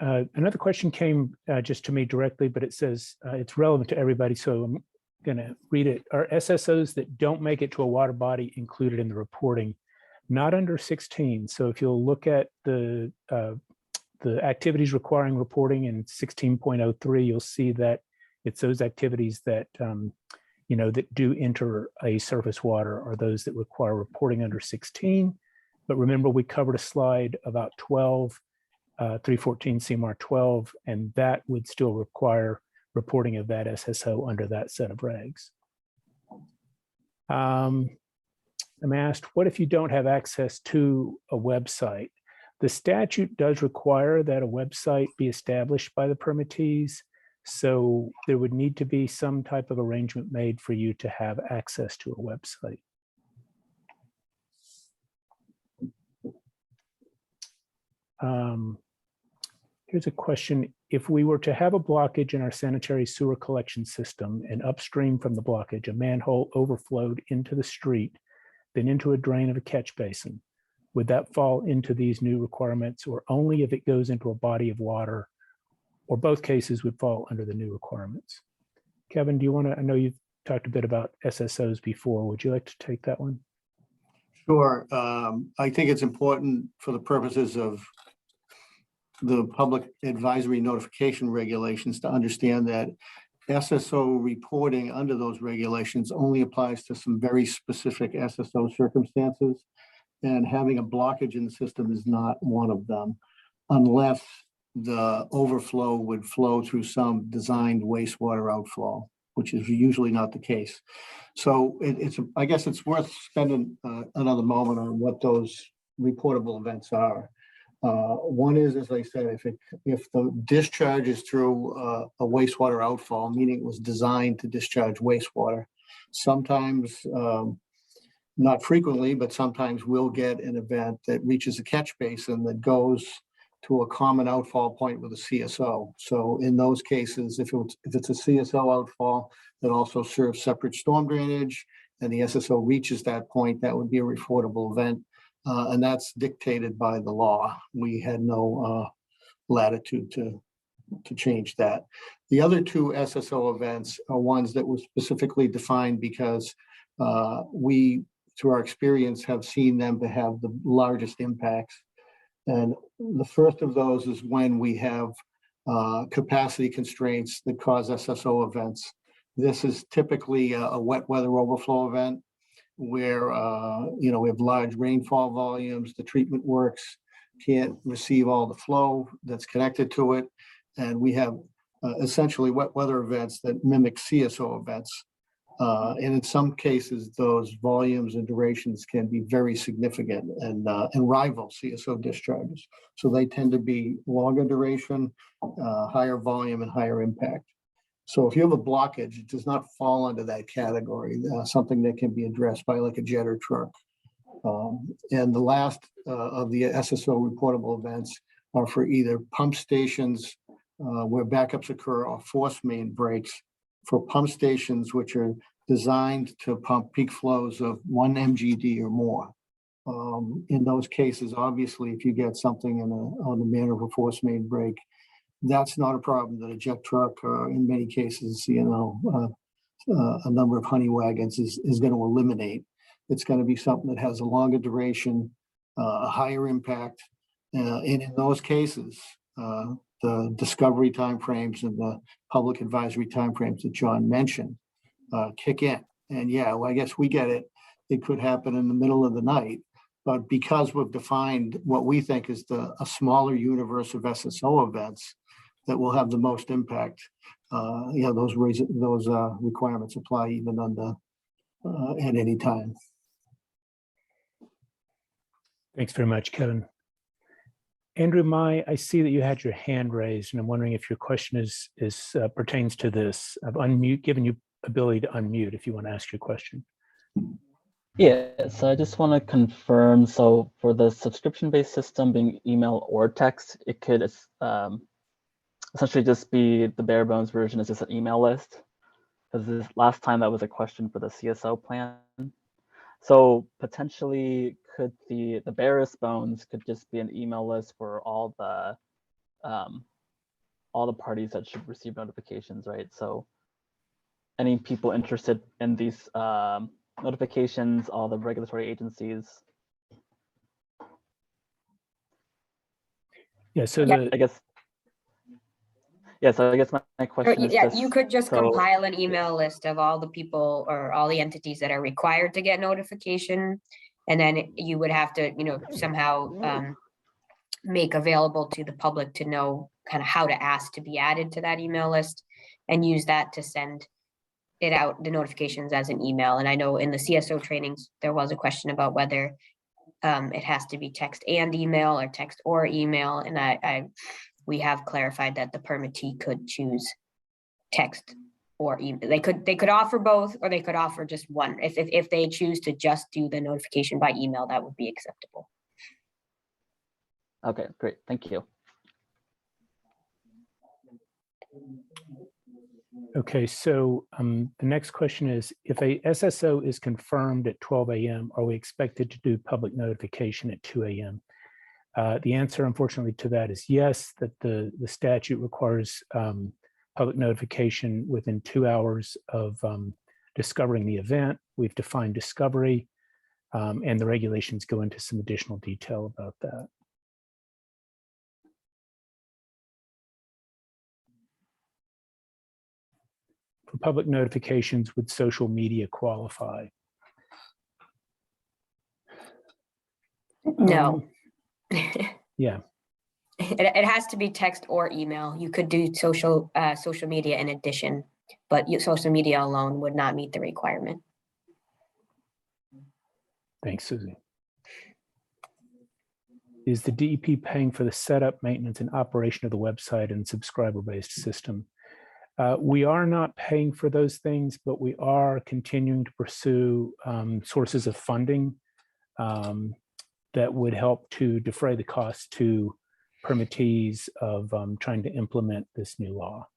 Another question came just to me directly, but it says it's relevant to everybody, so I'm going to read it. Are SSOs that don't make it to a water body included in the reporting? Not under 16. So if you'll look at the activities requiring reporting in 16.03, you'll see that it's those activities that that do enter a surface water are those that require reporting under 16. But remember, we covered a slide about 12, 314 CMR 12, and that would still require reporting of that SSO under that set of regs. I'm asked, what if you don't have access to a website? The statute does require that a website be established by the permittees, so there would need to be some type of arrangement made for you to have access to a website. Here's a question. If we were to have a blockage in our sanitary sewer collection system and upstream from the blockage, a manhole overflowed into the street, then into a drain of a catch basin, would that fall into these new requirements, or only if it goes into a body of water, or both cases would fall under the new requirements? Kevin, do you want to, I know you've talked a bit about SSOs before. Would you like to take that one? Sure. I think it's important for the purposes of the public advisory notification regulations to understand that SSO reporting under those regulations only applies to some very specific SSO circumstances, and having a blockage in the system is not one of them, unless the overflow would flow through some designed wastewater outflow, which is usually not the case. So I guess it's worth spending another moment on what those reportable events are. One is, as I said, if the discharge is through a wastewater outfall, meaning it was designed to discharge wastewater, sometimes, not frequently, but sometimes we'll get an event that reaches a catch basin that goes to a common outfall point with a CSO. So in those cases, if it's a CSO outfall that also serves separate storm drainage and the SSO reaches that point, that would be a reportable event. And that's dictated by the law. We had no latitude to change that. The other two SSO events are ones that were specifically defined because we, through our experience, have seen them to have the largest impacts. And the first of those is when we have capacity constraints that cause SSO events. This is typically a wet weather overflow event where we have large rainfall volumes, the treatment works can't receive all the flow that's connected to it, and we have essentially wet weather events that mimic CSO events. And in some cases, those volumes and durations can be very significant and rival CSO discharges. So they tend to be longer duration, higher volume, and higher impact. So if you have a blockage, it does not fall under that category, something that can be addressed by like a jet or truck. And the last of the SSO reportable events are for either pump stations where backups occur or force main breaks. For pump stations which are designed to pump peak flows of 1 MGD or more. In those cases, obviously, if you get something on the manner of a force main break, that's not a problem that a jet truck, in many cases, a number of honey wagons is going to eliminate. It's going to be something that has a longer duration, a higher impact. And in those cases, the discovery timeframes and the public advisory timeframes that John mentioned kick in. And yeah, well, I guess we get it. It could happen in the middle of the night. But because we've defined what we think is a smaller universe of SSO events that will have the most impact, those requirements apply even at any time. Thanks very much, Kevin. Andrew, I see that you had your hand raised, and I'm wondering if your question pertains to this. I've given you ability to unmute if you want to ask your question. Yeah, so I just want to confirm. So for the subscription-based system being email or text, it could essentially just be the bare bones version is just an email list. Because this last time that was a question for the CSO plan. So potentially could the barest bones could just be an email list for all the parties that should receive notifications, right? So any people interested in these notifications, all the regulatory agencies. Yeah, so I guess. Yeah, so I guess my question is just, you could just compile an email list of all the people or all the entities that are required to get notification. And then you would have to, somehow make available to the public to know kind of how to ask to be added to that email list and use that to send it out, the notifications as an email. And I know in the CSO trainings, there was a question about whether it has to be text and email or text or email. And we have clarified that the permittee could choose text or email. They could offer both, or they could offer just one. If they choose to just do the notification by email, that would be acceptable. Okay, great, thank you. Okay, so the next question is, if a SSO is confirmed at 12 a.m., are we expected to do public notification at 2 a.m.? The answer, unfortunately, to that is yes, that the statute requires public notification within 2 hours of discovering the event. We've defined discovery, and the regulations go into some additional detail about that. For public notifications, would social media qualify? No. Yeah. It has to be text or email. You could do social media in addition, but social media alone would not meet the requirement. Thanks, Susie. Is the DEP paying for the setup, maintenance, and operation of the website and subscriber-based system? We are not paying for those things, but we are continuing to pursue sources of funding that would help to defray the cost to permittees of trying to implement this new law.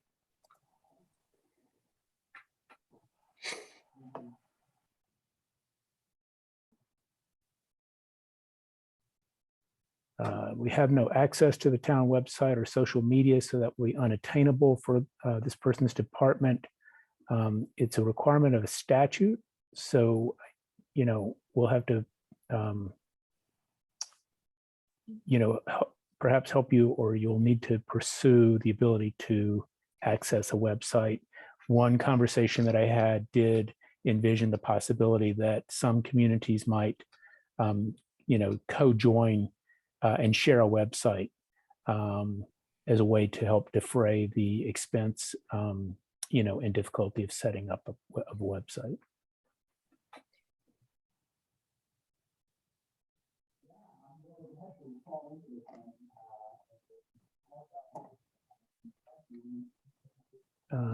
We have no access to the town website or social media, so that will be unattainable for this person's department. It's a requirement of a statute, so we'll have to perhaps help you, or you'll need to pursue the ability to access a website. One conversation that I had did envision the possibility that some communities might co-join and share a website as a way to help defray the expense, and difficulty of setting up a website.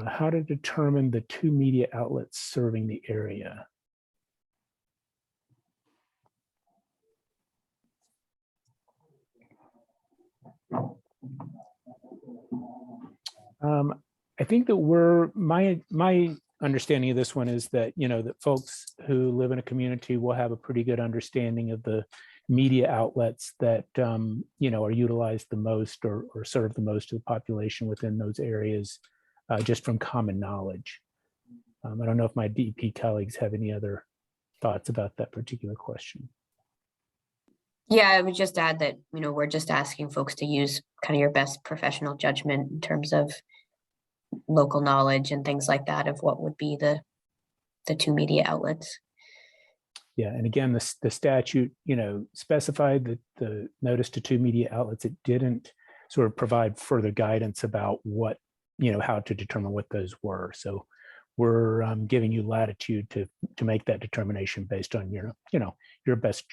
How to determine the 2 media outlets serving the area? I think that my understanding of this one is that, that folks who live in a community will have a pretty good understanding of the media outlets that, are utilized the most or serve the most of the population within those areas, just from common knowledge. I don't know if my DEP colleagues have any other thoughts about that particular question. Yeah, I would just add that, we're just asking folks to use kind of your best professional judgment in terms of local knowledge and things like that of what would be the two media outlets. Yeah, and again, the statute, specified that the notice to two media outlets, it didn't sort of provide further guidance about what, how to determine what those were. So we're giving you latitude to make that determination based on your best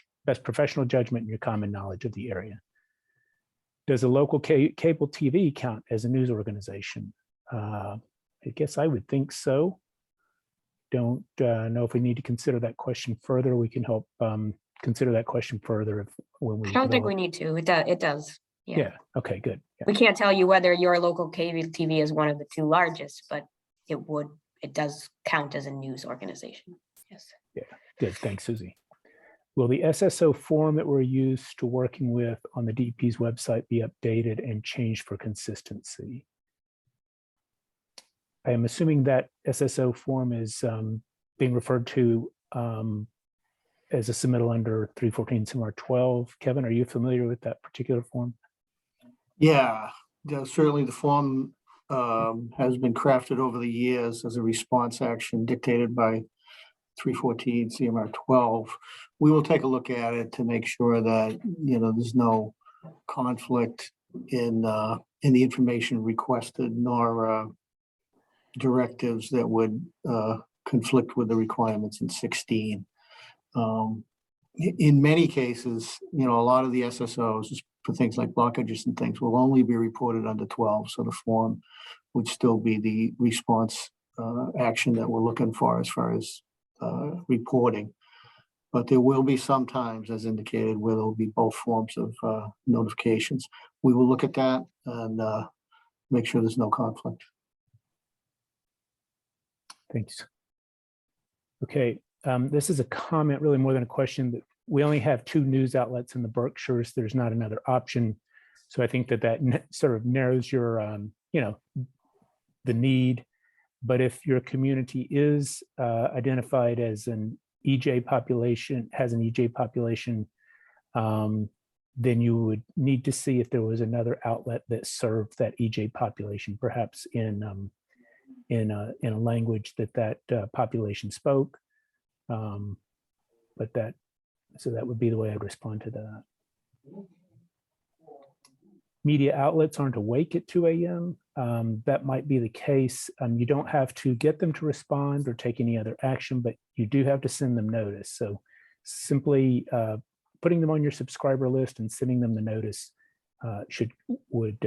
professional judgment and your common knowledge of the area. Does a local cable TV count as a news organization? I guess I would think so. Don't know if we need to consider that question further. We can help consider that question further when we. I don't think we need to. It does. Yeah. Okay. Good. Yeah. We can't tell you whether your local cable TV is one of the two largest, but it does count as a news organization. Yes. Yeah. Good. Thanks, Susie. Will the SSO form that we're used to working with on the DEP's website be updated and changed for consistency? I am assuming that SSO form is being referred to as a submittal under 314 CMR 12. Kevin, are you familiar with that particular form? Yeah, certainly the form has been crafted over the years as a response action dictated by 314 CMR 12. We will take a look at it to make sure that there's no conflict in the information requested, nor directives that would conflict with the requirements in 16. In many cases, a lot of the SSOs for things like blockages and things will only be reported under 12. So the form would still be the response action that we're looking for as reporting. But there will be some times, as indicated, where there will be both forms of notifications. We will look at that and make sure there's no conflict. Thanks. Okay, this is a comment really more than a question. That we only have two news outlets in the Berkshires. There's not another option. So I think that sort of narrows your, the need. But if your community is identified as an EJ population, then you would need to see if there was another outlet that served that EJ population, perhaps in a language that population spoke. So that would be the way I'd respond to that. Media outlets aren't awake at 2 a.m. That might be the case. You don't have to get them to respond or take any other action, but you do have to send them notice. So simply putting them on your subscriber list and sending them the notice would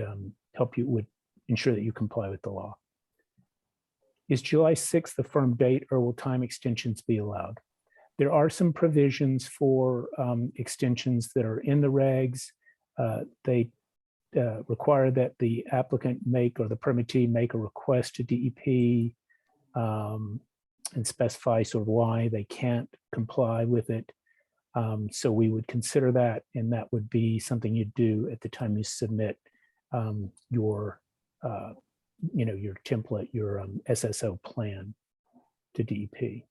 help you, would ensure that you comply with the law. Is July 6th the firm date, or will time extensions be allowed? There are some provisions for extensions that are in the regs. They require that the applicant or the permittee make a request to DEP and specify sort of why they can't comply with it. So we would consider that, and that would be something you'd do at the time you submit your template, your SSO plan to DEP.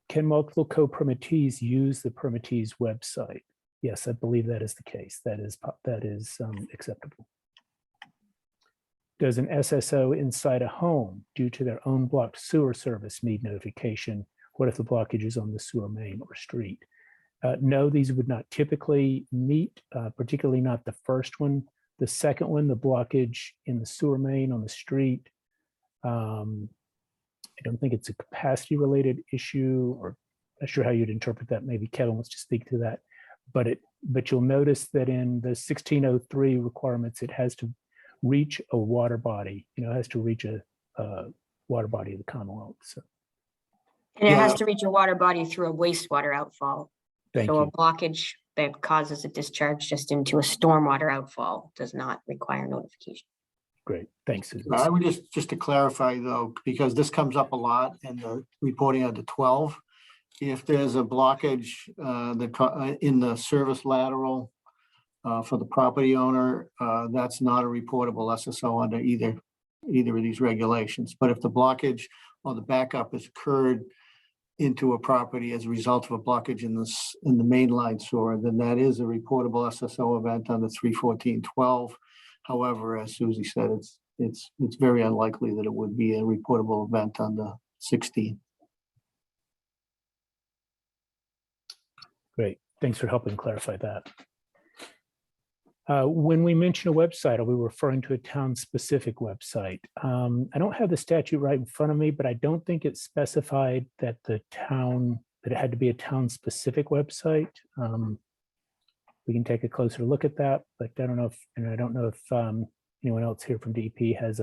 Can multiple co-permittees use the permittees website? Yes, I believe that is the case. That is acceptable. Does an SSO inside a home due to their own blocked sewer service need notification? What if the blockage is on the sewer main or street? No, these would not typically meet, particularly not the first one. The second one, the blockage in the sewer main on the street, I don't think it's a capacity related issue, or not sure how you'd interpret that. Maybe Kevin wants to speak to that. But you'll notice that in the 1603 requirements, it has to reach a water body, it has to reach a water body of the Commonwealth. So. And it has to reach a water body through a wastewater outfall. Thank so you. A blockage that causes a discharge just into a stormwater outfall does not require notification. Great, thanks, Susan. I would just to clarify though, because this comes up a lot in the reporting under 12. If there's a blockage in the service lateral for the property owner, that's not a reportable SSO under either of these regulations. But if the blockage or the backup has occurred into a property as a result of a blockage in the mainline sewer, then that is a reportable SSO event under 314.12. However, as Susie said, it's very unlikely that it would be a reportable event under 16. Great, thanks for helping clarify that. When we mention a website, are we referring to a town-specific website? I don't have the statute right in front of me, but I don't think it specified that it had to be a town-specific website. We can take a closer look at that, but I don't know if anyone else here from DEP has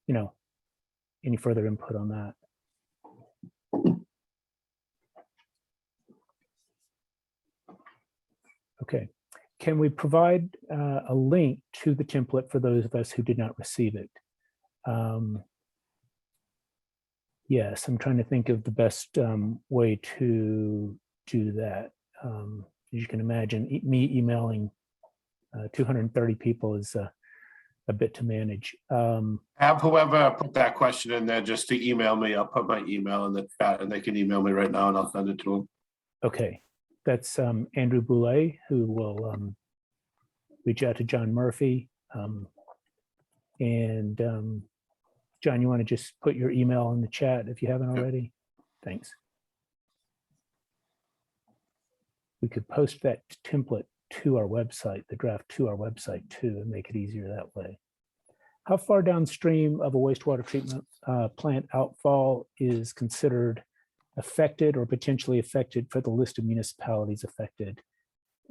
any further input on that. Okay. Can we provide a link to the template for those of us who did not receive it? Yes, I'm trying to think of the best way to do that. As you can imagine, me emailing 230 people is a bit to manage. Have whoever put that question in there just to email me. I'll put my email in the chat and they can email me right now and I'll send it to them. Okay. That's Andrew Boulay, who will reach out to John Murphy. And John, you want to just put your email in the chat if you haven't already? Thanks. We could post that template to our website, the draft to our website too, and make it easier that way. How far downstream of a wastewater treatment plant outfall is considered affected or potentially affected for the list of municipalities affected?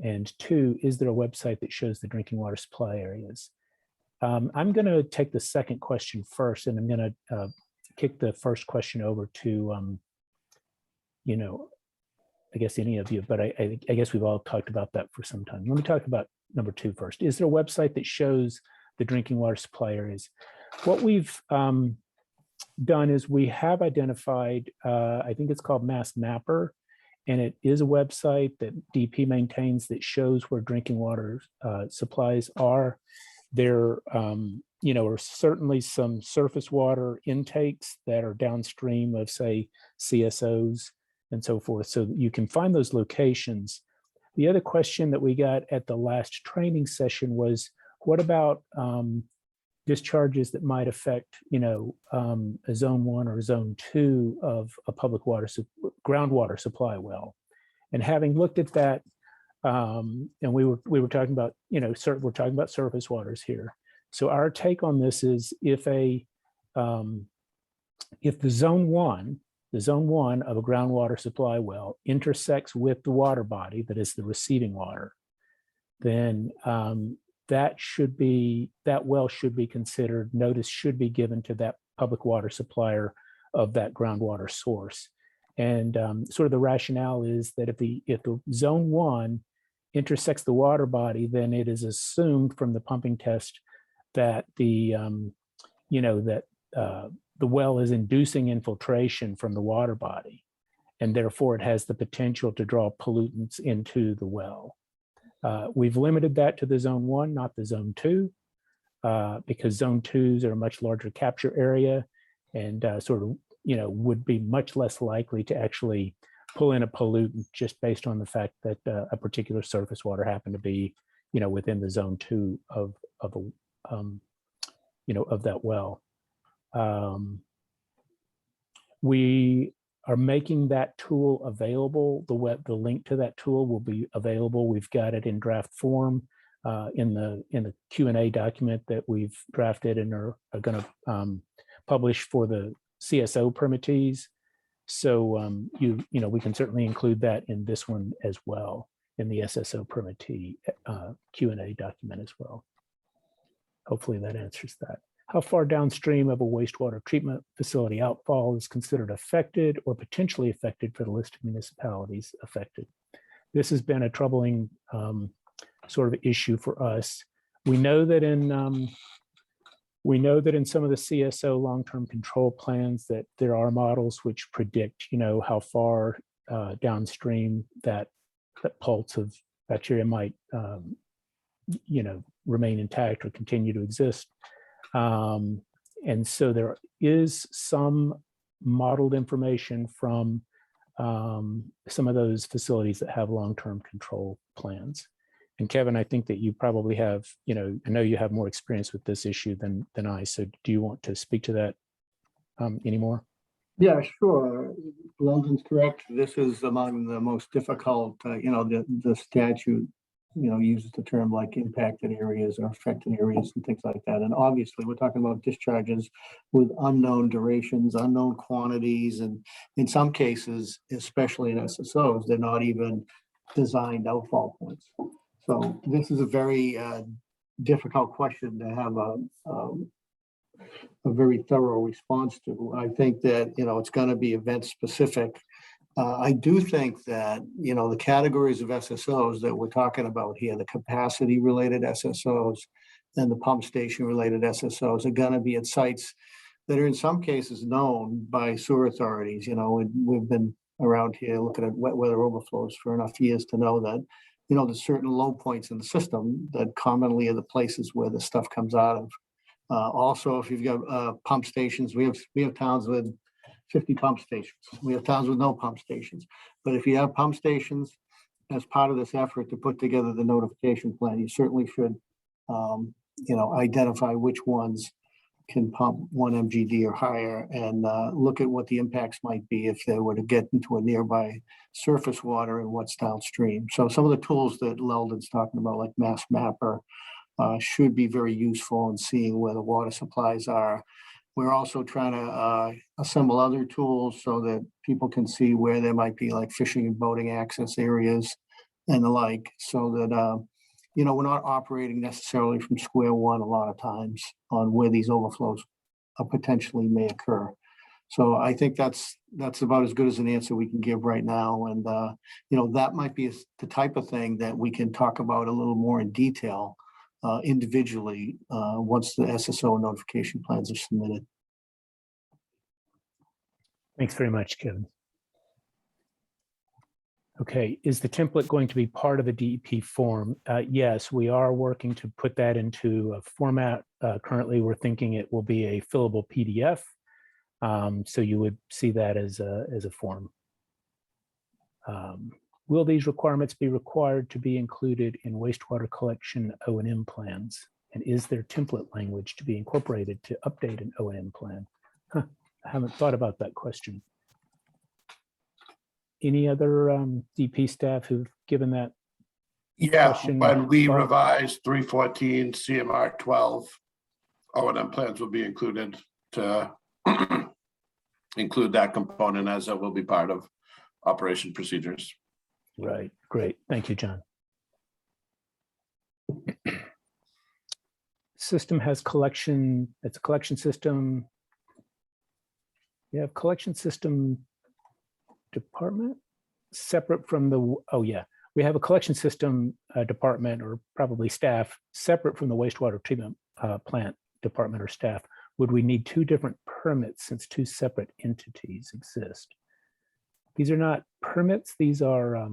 And 2, is there a website that shows the drinking water supply areas? I'm going to take the second question first, and I'm going to kick the first question over to, I guess any of you, but I guess we've all talked about that for some time. Let me talk about number 2 first. Is there a website that shows the drinking water supply areas? What we've done is we have identified, I think it's called MassMapper, and it is a website that DP maintains that shows where drinking water supplies are. There are certainly some surface water intakes that are downstream of, say, CSOs and so forth. So you can find those locations. The other question that we got at the last training session was, what about discharges that might affect, a zone 1 or zone 2 of a public water, groundwater supply well? And having looked at that, and we were talking about, we're talking about surface waters here. So our take on this is if the zone 1 of a groundwater supply well intersects with the water body, that is the receiving water, then that well should be considered, notice should be given to that public water supplier of that groundwater source. And sort of the rationale is that if the zone 1 intersects the water body, then it is assumed from the pumping test that the well is inducing infiltration from the water body, and therefore it has the potential to draw pollutants into the well. We've limited that to the zone 1, not the zone 2, because zone 2s are a much larger capture area and would be much less likely to actually pull in a pollutant just based on the fact that a particular surface water happened to be, within the zone 2 of that well. We are making that tool available. The link to that tool will be available. We've got it in draft form in the Q&A document that we've drafted and are going to publish for the CSO permittees. So we can certainly include that in this one as well, in the SSO permittee Q&A document as well. Hopefully that answers that. How far downstream of a wastewater treatment facility outfall is considered affected or potentially affected for the list of municipalities affected? This has been a troubling sort of issue for us. We know that in We know that in some of the CSO long-term control plans that there are models which predict, how far downstream that pulse of bacteria might, remain intact or continue to exist. And so there is some modeled information from some of those facilities that have long-term control plans. And Kevin, I think that you probably have, I know you have more experience with this issue than I. So do you want to speak to that anymore? Yeah, sure. London's correct. This is among the most difficult, the statute, uses the term like impacted areas or affected areas and things like that. And obviously we're talking about discharges with unknown durations, unknown quantities, and in some cases, especially in SSOs, they're not even designed outfall points. So this is a very difficult question to have a very thorough response to. I think that, it's going to be event specific. I do think that, the categories of SSOs that we're talking about here, the capacity related SSOs and the pump station related SSOs are going to be at sites that are in some cases known by sewer authorities. We've been around here looking at wet weather overflows for enough years to know that, there's certain low points in the system that commonly are the places where the stuff comes out of. Also, if you've got pump stations, we have towns with 50 pump stations. We have towns with no pump stations. But if you have pump stations, as part of this effort to put together the notification plan, you certainly should, identify which ones can pump 1 MGD or higher, and look at what the impacts might be if they were to get into a nearby surface water and what's downstream. So some of the tools that Leldon's talking about, like MassMapper, should be very useful in seeing where the water supplies are. We're also trying to assemble other tools so that people can see where there might be like fishing and boating access areas and the like, so that, we're not operating necessarily from square one a lot of times on where these overflows potentially may occur. So I think that's about as good as an answer we can give right now. And, that might be the type of thing that we can talk about a little more in detail individually once the SSO notification plans are submitted. Thanks very much, Kevin. Okay, is the template going to be part of a DEP form? Yes, we are working to put that into a format. Currently, we're thinking it will be a fillable PDF. So you would see that as a form. Will these requirements be required to be included in wastewater collection O&M plans? And is there template language to be incorporated to update an O&M plan? I haven't thought about that question. Any other DP staff who've given that? Yeah, question, when we Bob? revise 314 CMR 12, O&M plans will be included to include that component, as it will be part of operation procedures. Right, great. Thank you, John. System has collection, it's a collection system. You have collection system department separate from the, oh yeah, we have a collection system department, or probably staff, separate from the wastewater treatment plant department or staff. Would we need two different permits since two separate entities exist? These are not permits, these are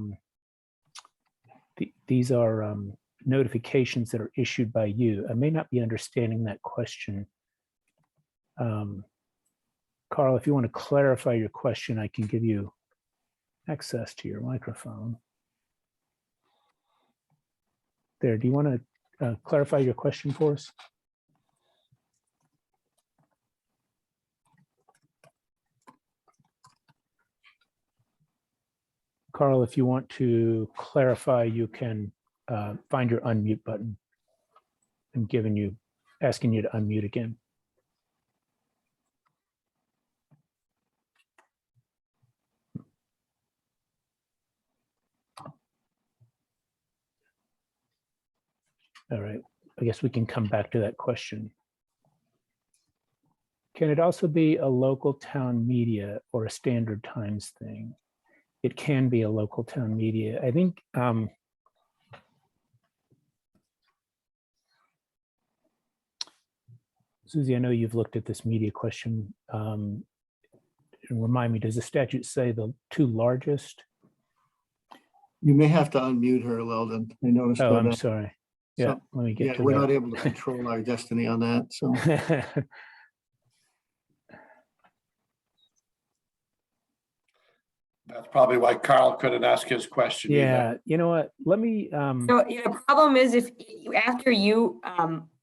notifications that are issued by you. I may not be understanding that question. Carl, if you want to clarify your question, I can give you access to your microphone. There, do you want to clarify your question for us? Carl, if you want to clarify, you can find your unmute button. I'm asking you to unmute again. All right, I guess we can come back to that question. Can it also be a local town media or a standard times thing? It can be a local town media. I think Susie, I know you've looked at this media question. And remind me, does the statute say the two largest? You may have to unmute her, Leldon. I noticed Oh, I'm that. sorry. Yeah, So, let me Yeah, get to we're that. not able to control our destiny on that, so. That's probably why Carl couldn't ask his question either. Yeah, you know what? Let me, So the problem is if after you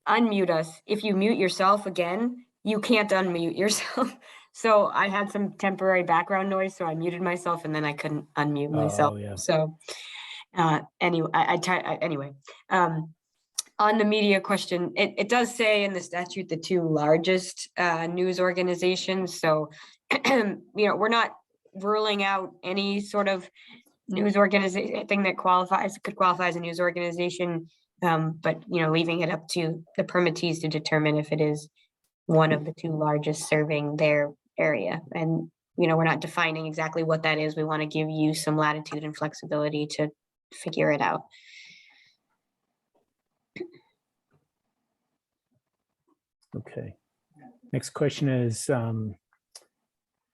unmute us, if you mute yourself again, you can't unmute yourself. So I had some temporary background noise, so I muted myself and then I couldn't unmute myself. oh, yeah. So anyway, anyway, on the media question, it does say in the statute the two largest news organizations. So, you know, we're not ruling out any sort of news organization thing that could qualify as a news organization, but you know, leaving it up to the permittees to determine if it is one of the two largest serving their area. And you know, we're not defining exactly what that is. We want to give you some latitude and flexibility to figure it out. Okay. Next question is,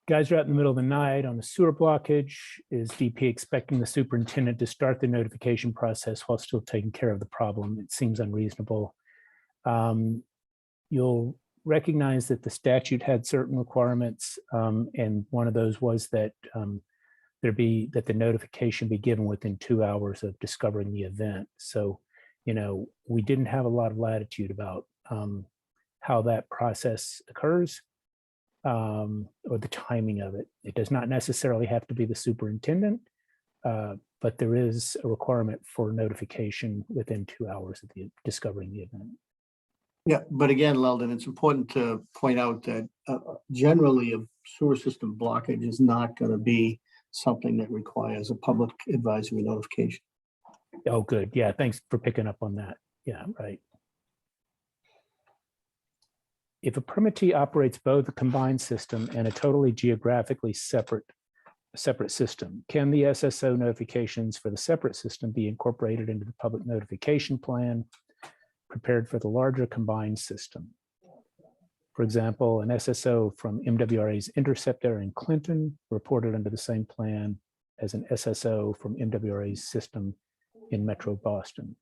guys are out in the middle of the night on a sewer blockage. Is DP expecting the superintendent to start the notification process while still taking care of the problem? It seems unreasonable. You'll recognize that the statute had certain requirements, and one of those was that the notification be given within 2 hours of discovering the event. So, you know, we didn't have a lot of latitude about how that process occurs. Or the timing of it. It does not necessarily have to be the superintendent, but there is a requirement for notification within 2 hours of discovering the event. Yeah, but again, Leldon, it's important to point out that generally a sewer system blockage is not going to be something that requires a public advisory notification. Oh, good. Yeah, thanks for picking up on that. Yeah, right. If a permittee operates both a combined system and a totally geographically separate system, can the SSO notifications for the separate system be incorporated into the public notification plan prepared for the larger combined system? For example, an SSO from MWRA's intercept area in Clinton reported under the same plan as an SSO from MWRA's system in Metro Boston.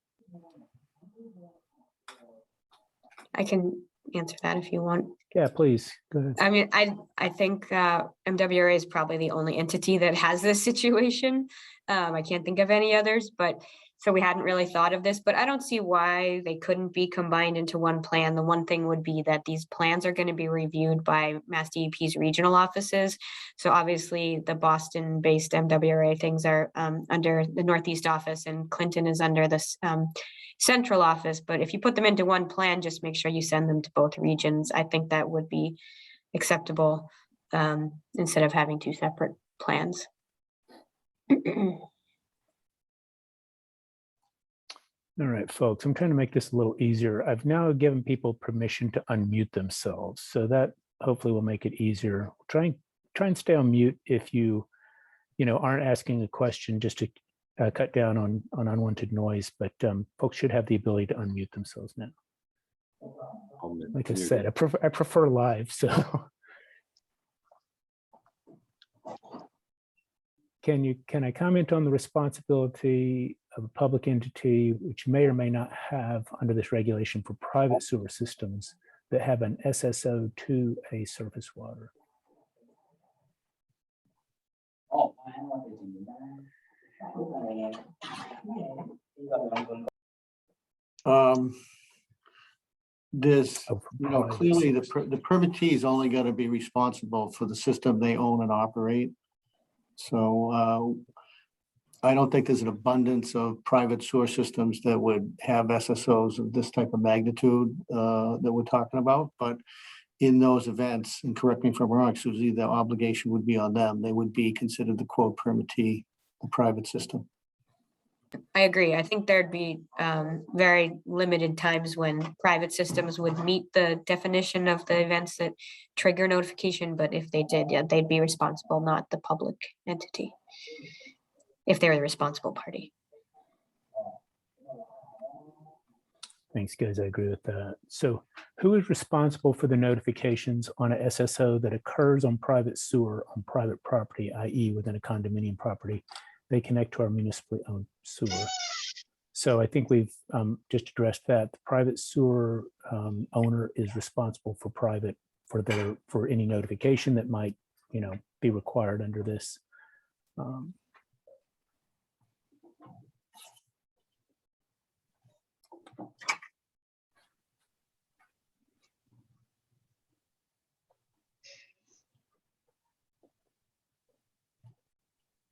I can answer that if you want. Yeah, please, go ahead. I mean, I think MWRA is probably the only entity that has this situation. I can't think of any others, but so we hadn't really thought of this, but I don't see why they couldn't be combined into one plan. The one thing would be that these plans are going to be reviewed by MassDEP's regional offices. So obviously the Boston-based MWRA things are under the Northeast office, and Clinton is under the central office. But if you put them into one plan, just make sure you send them to both regions. I think that would be acceptable instead of having two separate plans. All right, folks, I'm trying to make this a little easier. I've now given people permission to unmute themselves, so that hopefully will make it easier. Try and stay on mute if you aren't asking a question, just to cut down on unwanted noise, but folks should have the ability to unmute themselves now. Like I said, I prefer live, so. Can I comment on the responsibility of a public entity which may or may not have under this regulation for private sewer systems that have an SSO to a surface water? There's, Oh, for clearly the private permittee is only going to be responsible for the system they own and operate. So I don't think there's an abundance of private sewer systems that would have SSOs of this type of magnitude that we're talking about. But in those events, and correct me if I'm wrong, Susie, the obligation would be on them. They would be considered the quote permittee, the private system. I agree. I think there'd be very limited times when private systems would meet the definition of the events that trigger notification, but if they did, yeah, they'd be responsible, not the public entity, if they're the responsible party. Thanks, guys. I agree with that. So who is responsible for the notifications on a SSO that occurs on private sewer on private property, i.e. within a condominium property? They connect to our municipally owned sewer. So I think we've just addressed that. The private sewer owner is responsible for for any notification that might, be required under this.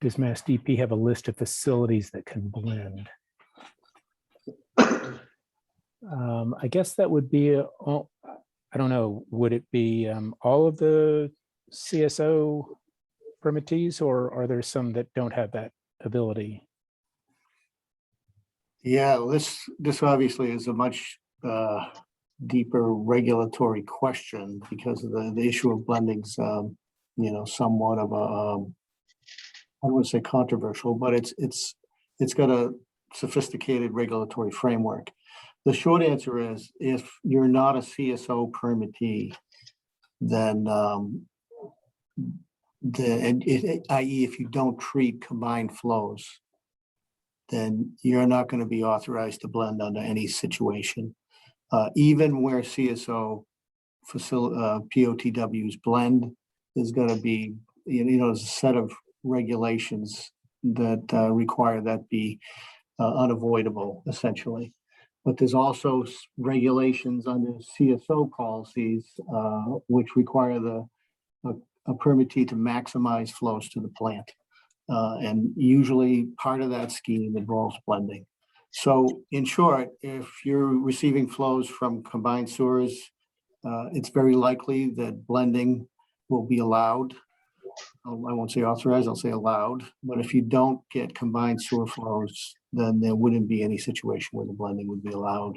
Does MassDEP have a list of facilities that can blend? I guess that would be, I don't know, would it be all of the CSO permittees, or are there some that don't have that ability? Yeah, this obviously is a much deeper regulatory question because of the issue of blendings, somewhat of a, I don't want to say controversial, but it's got a sophisticated regulatory framework. The short answer is, if you're not a CSO permittee, then i.e. if you don't treat combined flows, then you're not going to be authorized to blend under any situation. Even where CSO POTWs blend, there's going to be, there's a set of regulations that require that be unavoidable, essentially. But there's also regulations under CSO policies which require a permittee to maximize flows to the plant. And usually part of that scheme involves blending. So in short, if you're receiving flows from combined sewers, it's very likely that blending will be allowed. I won't say authorized, I'll say allowed. But if you don't get combined sewer flows, then there wouldn't be any situation where the blending would be allowed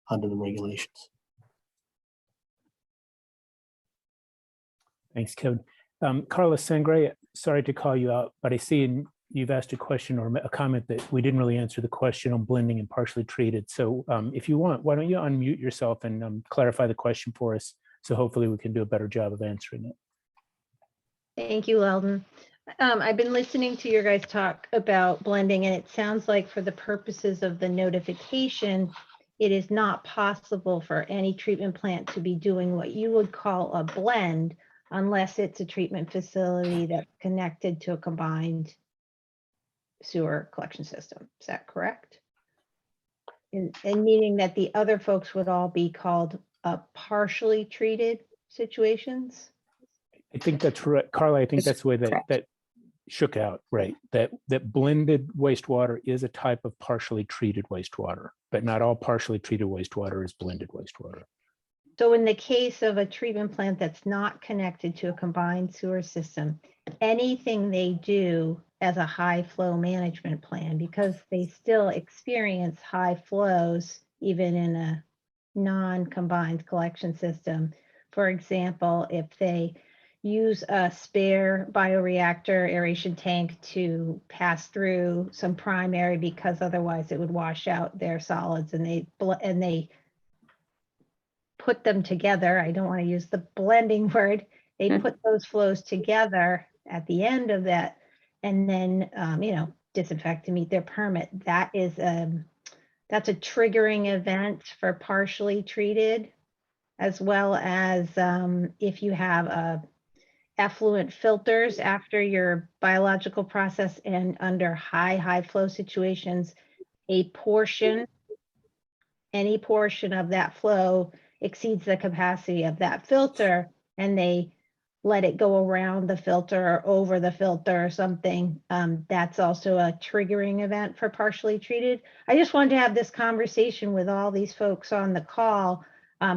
under the regulations. Thanks, Kevin. Carla Sangre, sorry to call you out, but I see you've asked a question or a comment that we didn't really answer the question on blending and partially treated. So if you want, why don't you unmute yourself and clarify the question for us, so hopefully we can do a better job of answering it. Thank you, Eldon. I've been listening to your guys talk about blending, and it sounds like for the purposes of the notification, it is not possible for any treatment plant to be doing what you would call a blend unless it's a treatment facility that's connected to a combined sewer collection system. Is that correct? And meaning that the other folks would all be called partially treated situations? I think that's right, Carla. I think that's the way that shook out, right? That blended wastewater is a type of partially treated wastewater, but not all partially treated wastewater is blended wastewater. So in the case of a treatment plant that's not connected to a combined sewer system, anything they do as a high flow management plan, because they still experience high flows even in a non-combined collection system. For example, if they use a spare bioreactor aeration tank to pass through some primary because otherwise it would wash out their solids, and they put them together. I don't want to use the blending word. They put those flows together at the end of that, and then disinfect to meet their permit. That's a triggering event for partially treated, as well as if you have effluent filters after your biological process and under high flow situations, any portion of that flow exceeds the capacity of that filter, and they let it go around the filter or over the filter or something, that's also a triggering event for partially treated. I just wanted to have this conversation with all these folks on the call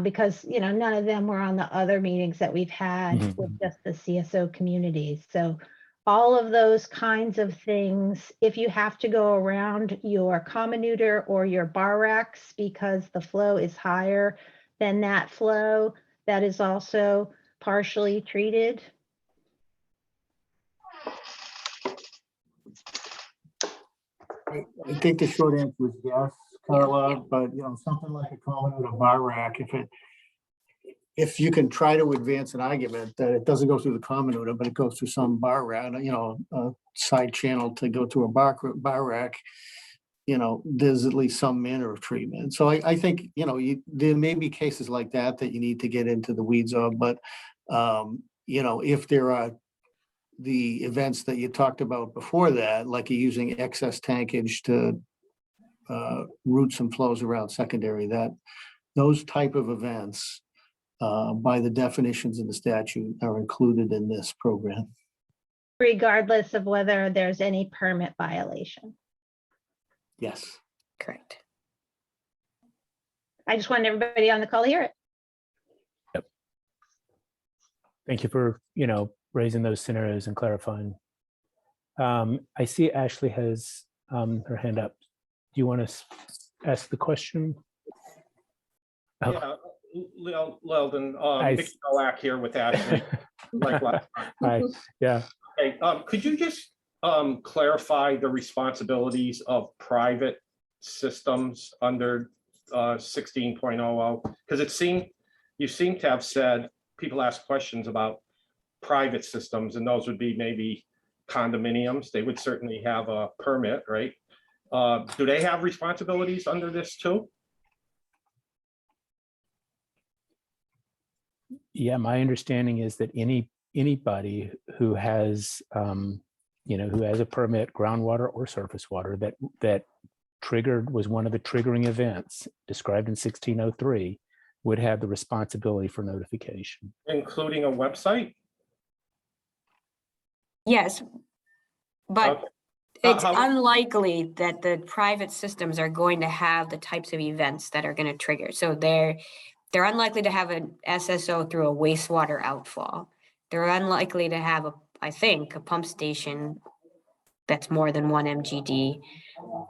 because none of them were on the other meetings that we've had with just the CSO communities. So all of those kinds of things, if you have to go around your comminutor or your bar racks because the flow is higher than that flow, that is also partially treated. I think the short answer is yes, Carla, but something like a common with a bar rack, if you can try to advance an argument that it doesn't go through the common but it goes through some bar rack, a side channel to go to a bar rack, there's at least some manner of treatment. So I think, there may be cases like that you need to get into the weeds of, but, if there are the events that you talked about before that, like you're using excess tankage to route some flows around secondary, those type of events, by the definitions in the statute, are included in this program. Regardless of whether there's any permit violation. Yes. Correct. I just wanted everybody on the call to hear it. Thank you for, raising those scenarios and clarifying. I see Ashley has her hand up. Do you want to ask the question? Oh. Yeah, Leldon, I- Mick Nowak here with Ashley. Like last time. Hi, yeah. Okay, could you just clarify the responsibilities of private systems under 16.00? Because you seem to have said, people ask questions about private systems, and those would be maybe condominiums. They would certainly have a permit, right? Do they have responsibilities under this too? Yeah, my understanding is that anybody who has, who has a permit, groundwater or surface water, that was one of the triggering events described in 1603, would have the responsibility for notification. Including a website? Yes, but Okay. it's How- unlikely that the private systems are going to have the types of events that are going to trigger. So they're unlikely to have an SSO through a wastewater outfall. They're unlikely to have I think, a pump station that's more than 1 MGD.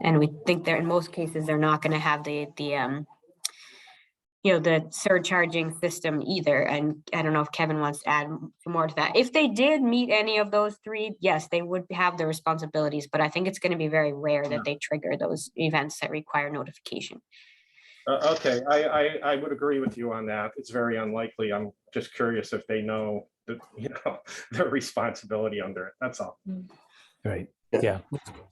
And we think that in most cases, they're not going to have the surcharging system either. And I don't know if Kevin wants to add more to that. If they did meet any of those three, yes, they would have the responsibilities, but I think it's going to be very rare that they trigger those events that require notification. Okay, I would agree with you on that. It's very unlikely. I'm just curious if they know their responsibility under it. That's all. Right, yeah.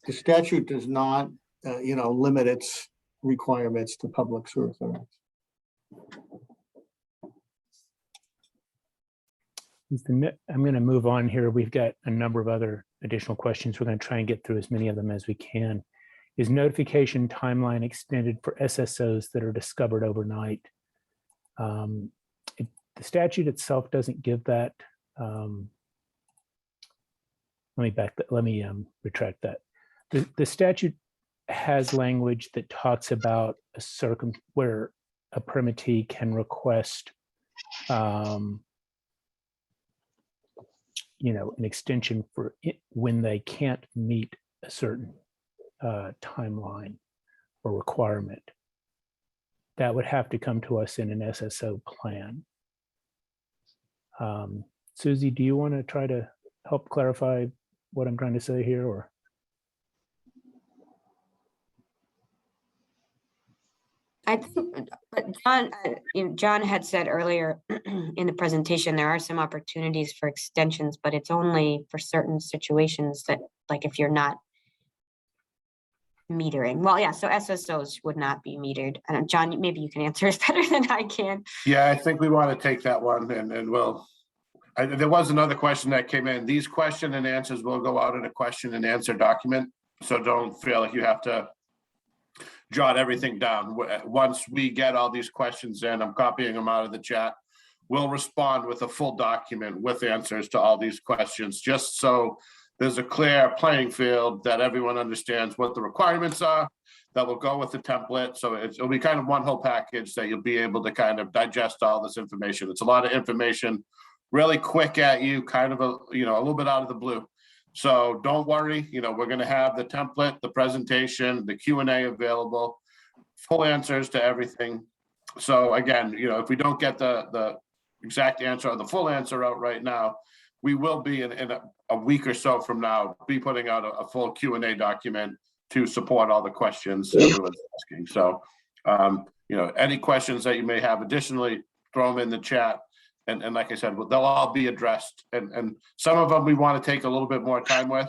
The statute does not, limit its requirements to public sewer authorities. I'm going to move on here. We've got a number of other additional questions. We're going to try and get through as many of them as we can. Is notification timeline extended for SSOs that are discovered overnight? The statute itself doesn't give that. Let me retract that. The statute has language that talks about where a permittee can request an extension for it when they can't meet a certain timeline or requirement. That would have to come to us in an SSO plan. Susie, do you want to try to help clarify what I'm trying to say here, or? I think, but John had said earlier in the presentation, there are some opportunities for extensions, but it's only for certain situations that, like if you're not metering. Well, yeah, so SSOs would not be metered. And John, maybe you can answer this better than I can. Yeah, I think we want to take that one and we'll, there was another question that came in. These question and answers will go out in a question and answer document. So don't feel like you have to jot everything down. Once we get all these questions in, I'm copying them out of the chat. We'll respond with a full document with answers to all these questions, just so there's a clear playing field that everyone understands what the requirements are that will go with the template. So it'll be kind of one whole package that you'll be able to kind of digest all this information. It's a lot of information, really quick at you, kind of a little bit out of the blue. So don't worry, we're going to have the template, the presentation, the Q&A available, full answers to everything. So again, if we don't get the exact answer or the full answer out right now, we will be in a week or so from now, be putting out a full Q&A document to support all the questions everyone's asking. So, any questions that you may have additionally, throw them in the chat. And like I said, they'll all be addressed. And some of them we want to take a little bit more time with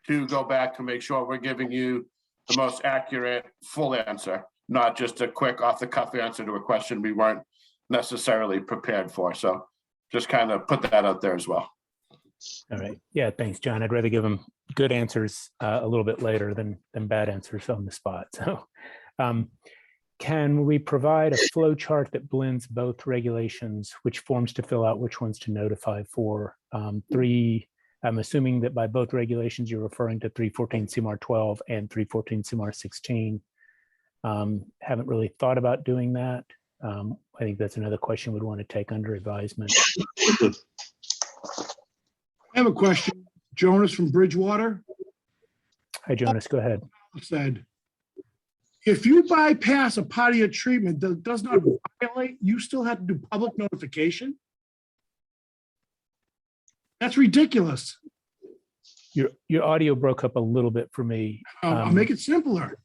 to go back to make sure we're giving you the most accurate, full answer, not just a quick off the cuff answer to a question we weren't necessarily prepared for. So just kind of put that out there as well. All right. Yeah, thanks, John. I'd rather give them good answers a little bit later than bad answers on the spot. So can we provide a flow chart that blends both regulations, which forms to fill out, which ones to notify for? I'm assuming that by both regulations, you're referring to 314 CMR 12 and 314 CMR 16. Haven't really thought about doing that. I think that's another question we'd want to take under advisement. I have a question. Jonas from Bridgewater Hi, Jonas, go ahead. said, if you bypass a part of your treatment that does not violate, you still have to do public notification? That's ridiculous. Your audio broke up a little bit for me. I'll make it simpler.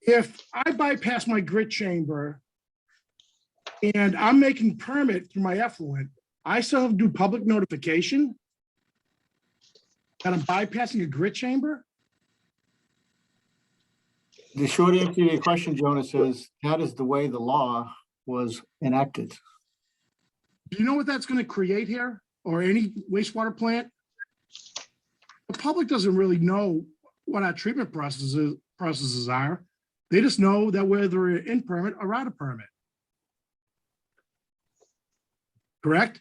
If I bypass my grit chamber and I'm making permit through my effluent, I still have to do public notification that I'm bypassing a grit chamber? The short answer to your question, Jonas, is that is the way the law was enacted. Do you know what that's going to create here, or any wastewater plant? The public doesn't really know what our treatment processes are. They just know that whether they're in permit or out of permit. Correct?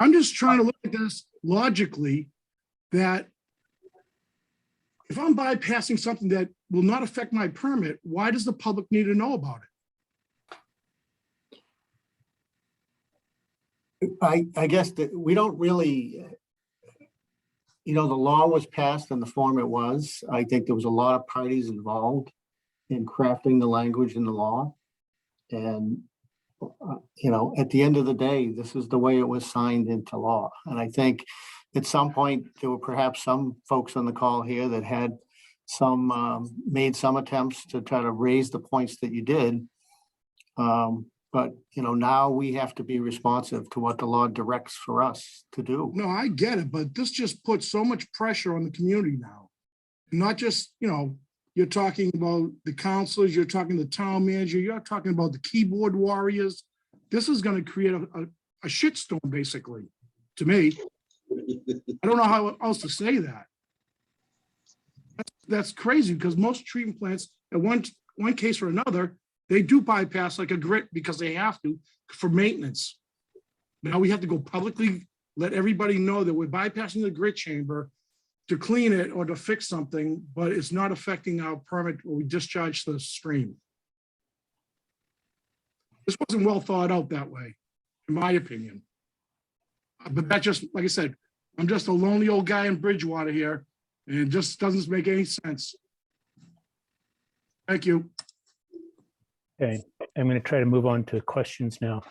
I'm just trying to look at this logically, that if I'm bypassing something that will not affect my permit, why does the public need to know about it? I guess that we don't really, the law was passed in the form it was. I think there was a lot of parties involved in crafting the language in the law. And, at the end of the day, this is the way it was signed into law. And I think at some point, there were perhaps some folks on the call here that had made some attempts to try to raise the points that you did. But, now we have to be responsive to what the law directs for us to do. No, I get it, but this just puts so much pressure on the community now. Not just, you're talking about the counselors, you're talking the town manager, you're talking about the keyboard warriors. This is going to create a shitstorm, basically, to me. I don't know how else to say that. That's crazy, because most treatment plants, in one case or another, they do bypass like a grit because they have to for maintenance. Now we have to go publicly let everybody know that we're bypassing the grit chamber to clean it or to fix something, but it's not affecting our permit when we discharge the stream. This wasn't well thought out that way, in my opinion. But that just, like I said, I'm just a lonely old guy in Bridgewater here, and it just doesn't make any sense. Thank you. Okay, I'm going to try to move on to questions now.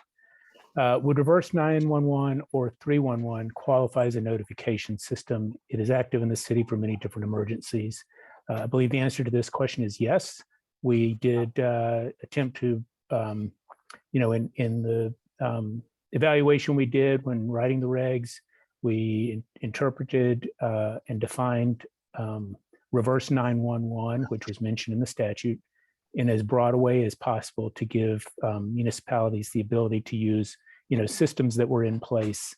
Would reverse 911 or 311 qualify as a notification system? It is active in the city for many different emergencies. I believe the answer to this question is yes. We did attempt to, in the evaluation we did when writing the regs, we interpreted and defined reverse 911, which was mentioned in the statute, in as broad a way as possible to give municipalities the ability to use systems that were in place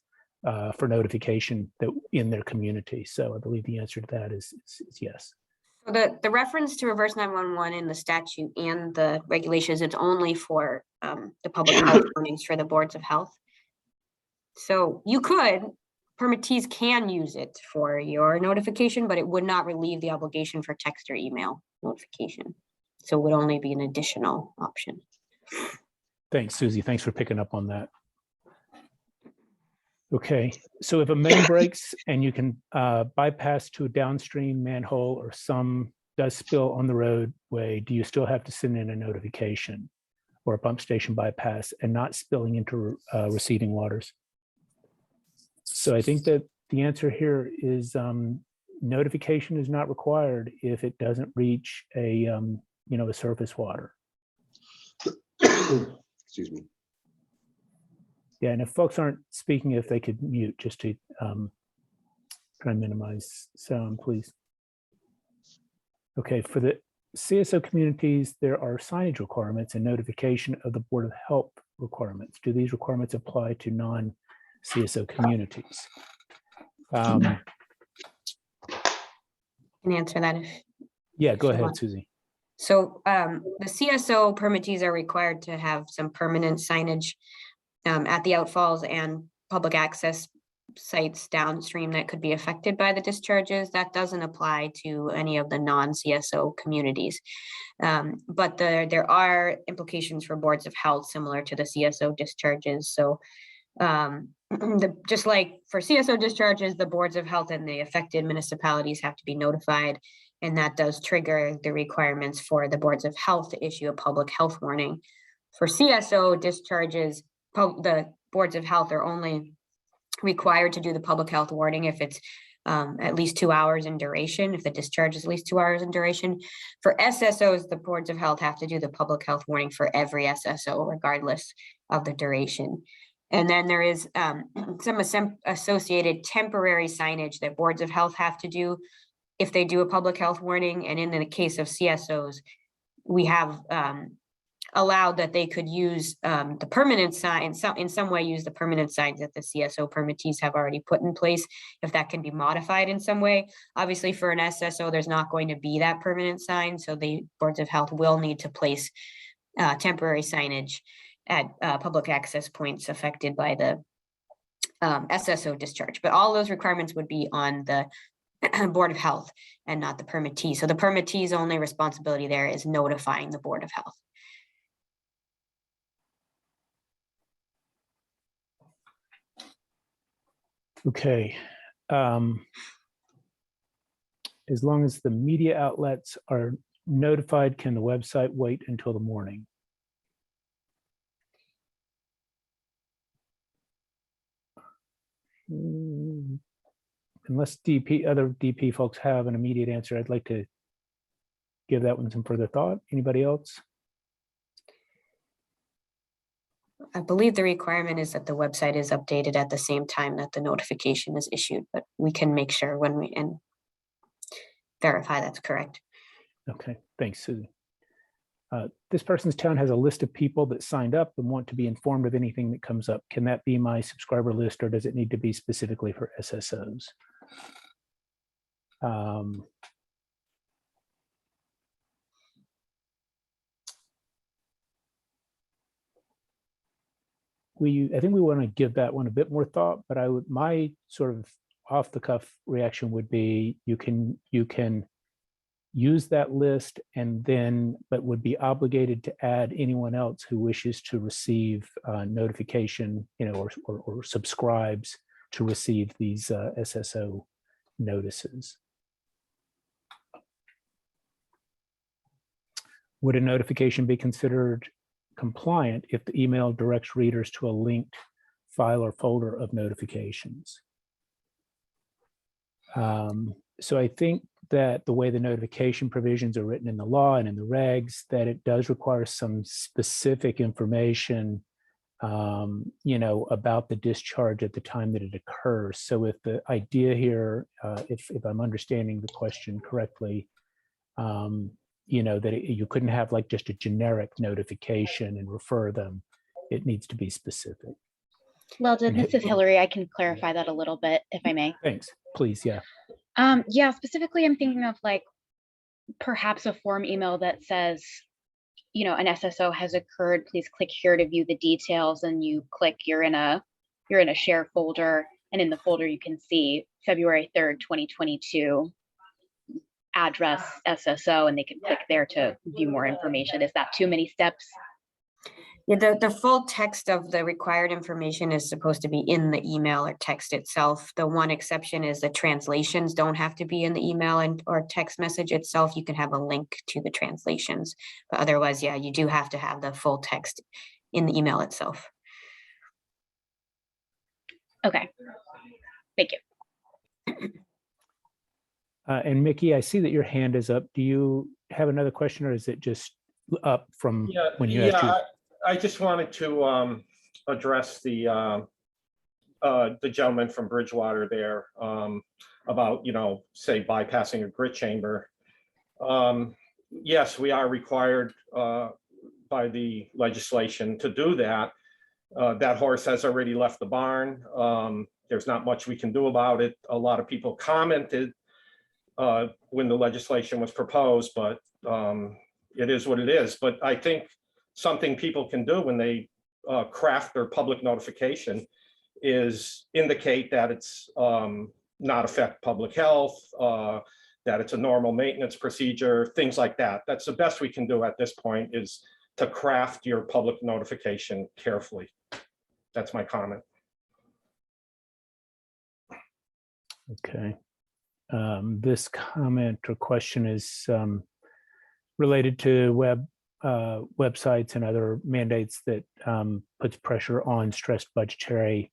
for notification that in their community. So I believe the answer to that is yes. So the reference to reverse 911 in the statute and the regulations, it's only for the public health warnings for the boards of health. So permittees can use it for your notification, but it would not relieve the obligation for text or email notification. So it would only be an additional option. Thanks, Susie. Thanks for picking up on that. Okay, so if a main breaks and you can bypass to a downstream manhole or some does spill on the roadway, do you still have to send in a notification or a pump station bypass and not spilling into receding waters? So I think that the answer here is Notification is not required if it doesn't reach a, a surface water. Excuse me. Yeah, and if folks aren't speaking, if they could mute just to try and minimize sound, please. Okay, for the CSO communities, there are signage requirements and notification of the Board of Health requirements. Do these requirements apply to non-CSO communities? Can answer that if Yeah, go you ahead, want. Susie. So the CSO permittees are required to have some permanent signage at the outfalls and public access sites downstream that could be affected by the discharges. That doesn't apply to any of the non-CSO communities. But there are implications for boards of health similar to the CSO discharges. So just like for CSO discharges, the boards of health and the affected municipalities have to be notified. And that does trigger the requirements for the boards of health to issue a public health warning. For CSO discharges, the boards of health are only required to do the public health warning if it's at least 2 hours in duration, if the discharge is at least 2 hours in duration. For SSOs, the boards of health have to do the public health warning for every SSO, regardless of the duration. And then there is some associated temporary signage that boards of health have to do if they do a public health warning. And in the case of CSOs, we have allowed that they could use the permanent sign, in some way use the permanent signs that the CSO permittees have already put in place, if that can be modified in some way. Obviously for an SSO, there's not going to be that permanent sign, so the boards of health will need to place temporary signage at public access points affected by the SSO discharge. But all those requirements would be on the Board of Health and not the permittee. So the permittee's only responsibility there is notifying the Board of Health. Okay. As long as the media outlets are notified, can the website wait until the morning? Unless other DP folks have an immediate answer, I'd like to give that one some further thought. Anybody else? I believe the requirement is that the website is updated at the same time that the notification is issued, but we can make sure when and verify that's correct. Okay, thanks, Susie. This person's town has a list of people that signed up and want to be informed of anything that comes up. Can that be my subscriber list, or does it need to be specifically for SSOs? I think we want to give that one a bit more thought, but my sort of off the cuff reaction would be you can use that list and then, but would be obligated to add anyone else who wishes to receive notification, or subscribes to receive these SSO notices. Would a notification be considered compliant if the email directs readers to a linked file or folder of notifications? So I think that the way the notification provisions are written in the law and in the regs, that it does require some specific information, about the discharge at the time that it occurs. So if the idea here, if I'm understanding the question correctly, that you couldn't have like just a generic notification and refer them. It needs to be specific. Well, this is Hillary. I can clarify that a little bit, if I may. Thanks, please, yeah. Yeah, specifically, I'm thinking of like perhaps a form email that says, an SSO has occurred. Please click here to view the details, and you click. You're in a share folder, and in the folder you can see February 3rd, 2022. Address SSO, and they can click there to view more information. Is that too many steps? Yeah, the full text of the required information is supposed to be in the email or text itself. The one exception is the translations don't have to be in the email or text message itself. You can have a link to the translations, but otherwise, yeah, you do have to have the full text in the email itself. Okay, thank you. And Mickey, I see that your hand is up. Do you have another question, or is it just up from Yeah, when you asked your? I just wanted to address the gentleman from Bridgewater there about, say bypassing a grit chamber. Yes, we are required by the legislation to do that. That horse has already left the barn. There's not much we can do about it. A lot of people commented when the legislation was proposed, but it is what it is. But I think something people can do when they craft their public notification is indicate that it's not affect public health, that it's a normal maintenance procedure, things like that. That's the best we can do at this point, is to craft your public notification carefully. That's my comment. Okay. This comment or question is related to websites and other mandates that puts pressure on stressed budgetary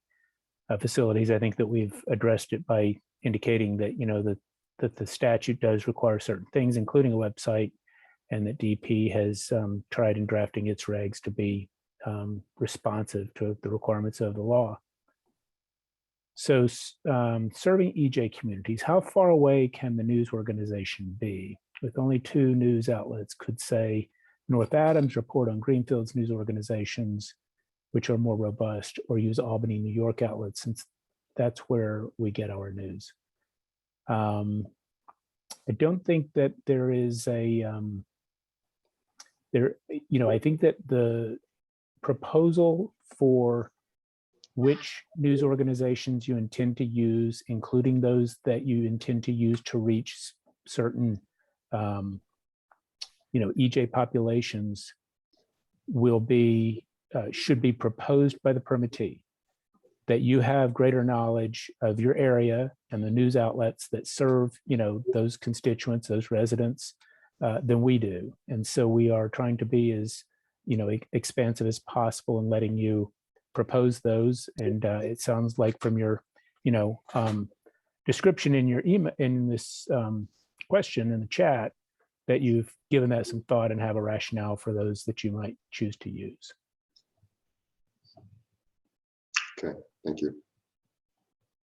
facilities. I think that we've addressed it by indicating that, that the statute does require certain things, including a website, and that DP has tried in drafting its regs to be responsive to the requirements of the law. So serving EJ communities, how far away can the news organization be? With only 2 news outlets, could say North Adams report on Greenfield's news organizations, which are more robust, or use Albany, New York outlets, since that's where we get our news. I don't think that there is a, I think that the proposal for which news organizations you intend to use, including those that you intend to use to reach certain, EJ populations, will be, should be proposed by the permittee. That you have greater knowledge of your area and the news outlets that serve, those constituents, those residents, than we do. And so we are trying to be as, expansive as possible in letting you propose those. And it sounds like from your, description in your email, in this question in the chat, that you've given that some thought and have a rationale for those that you might choose to use. Okay, thank you.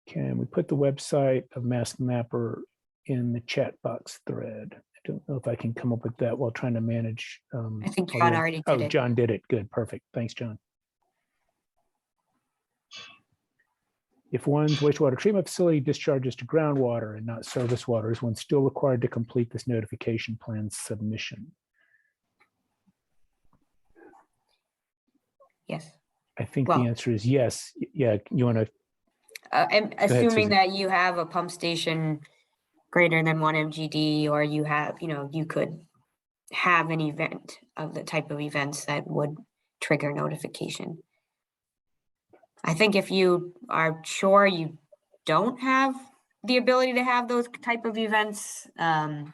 Can we put the website of MassMapper in the chat box thread? I don't know if I can come up with that while trying to manage. I think all John the- already Oh, did it. John did it. Good, perfect. Thanks, John. If one's wastewater treatment facility discharges to groundwater and not surface water, is one still required to complete this notification plan submission? Yes. I think Well- the answer is yes. Yeah, you want to, And assuming Susan. that you have a pump station greater than 1 MGD, or you have, you could have an event of the type of events that would trigger notification. I think if you are sure you don't have the ability to have those type of events, you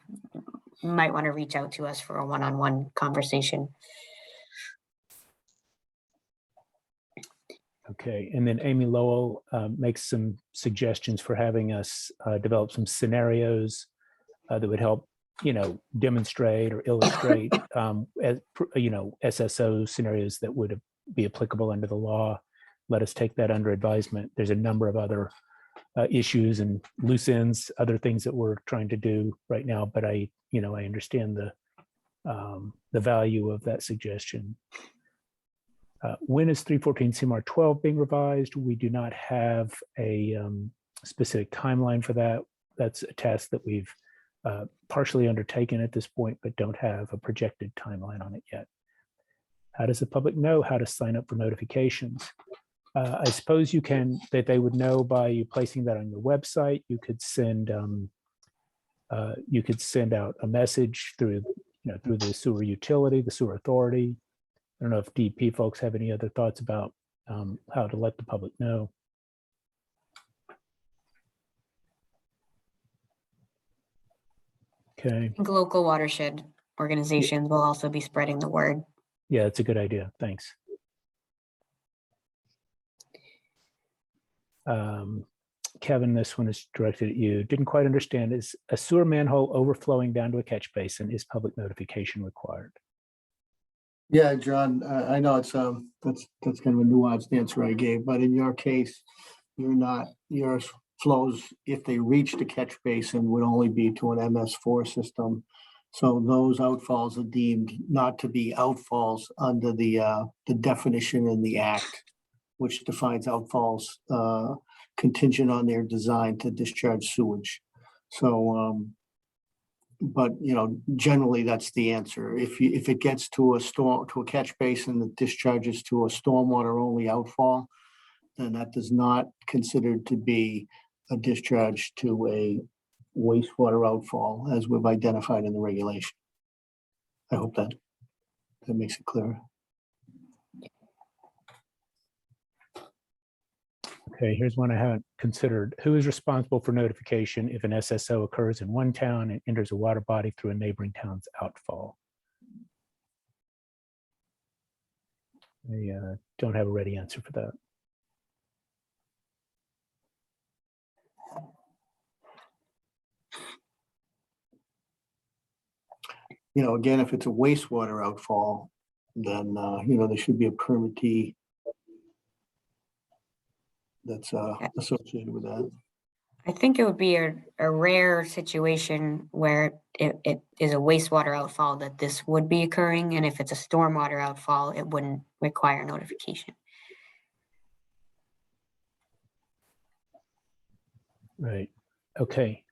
might want to reach out to us for a one-on-one conversation. okay. And then Amy Lowell makes some suggestions for having us develop some scenarios that would help, demonstrate or illustrate, SSO scenarios that would be applicable under the law. Let us take that under advisement. There's a number of other issues and loose ends, other things that we're trying to do right now, but I understand the value of that suggestion. When is 314 CMR 12 being revised? We do not have a specific timeline for that. That's a task that we've partially undertaken at this point, but don't have a projected timeline on it yet. How does the public know how to sign up for notifications? I suppose that they would know by you placing that on your website. You could send out a message through the sewer utility, the sewer authority. I don't know if DP folks have any other thoughts about how to let the public know. Okay. I think local watershed organizations will also be spreading the word. Yeah, that's a good idea. Thanks. Kevin, this one is directed at you. Didn't quite understand. Is a sewer manhole overflowing down to a catch basin? Is public notification required? Yeah, John, I know it's, that's kind of a nuanced answer I gave, but in your case, you're not, your flows, if they reach the catch basin, would only be to an MS4 system. So those outfalls are deemed not to be outfalls under the definition in the act, which defines outfalls contingent on their design to discharge sewage. So, but you know, generally that's the answer. If it gets to a catch basin that discharges to a stormwater only outfall, then that does not considered to be a discharge to a wastewater outfall as we've identified in the regulation. I hope that makes it clearer. Okay, here's one I haven't considered. Who is responsible for notification if an SSO occurs in one town and enters a water body through a neighboring town's outfall? I don't have a ready answer for that. You know, again, if it's a wastewater outfall, then, you know, there should be a permittee that's associated with that. I think it would be a rare situation where it is a wastewater outfall that this would be occurring. And if it's a stormwater outfall, it wouldn't require notification. Right. Okay.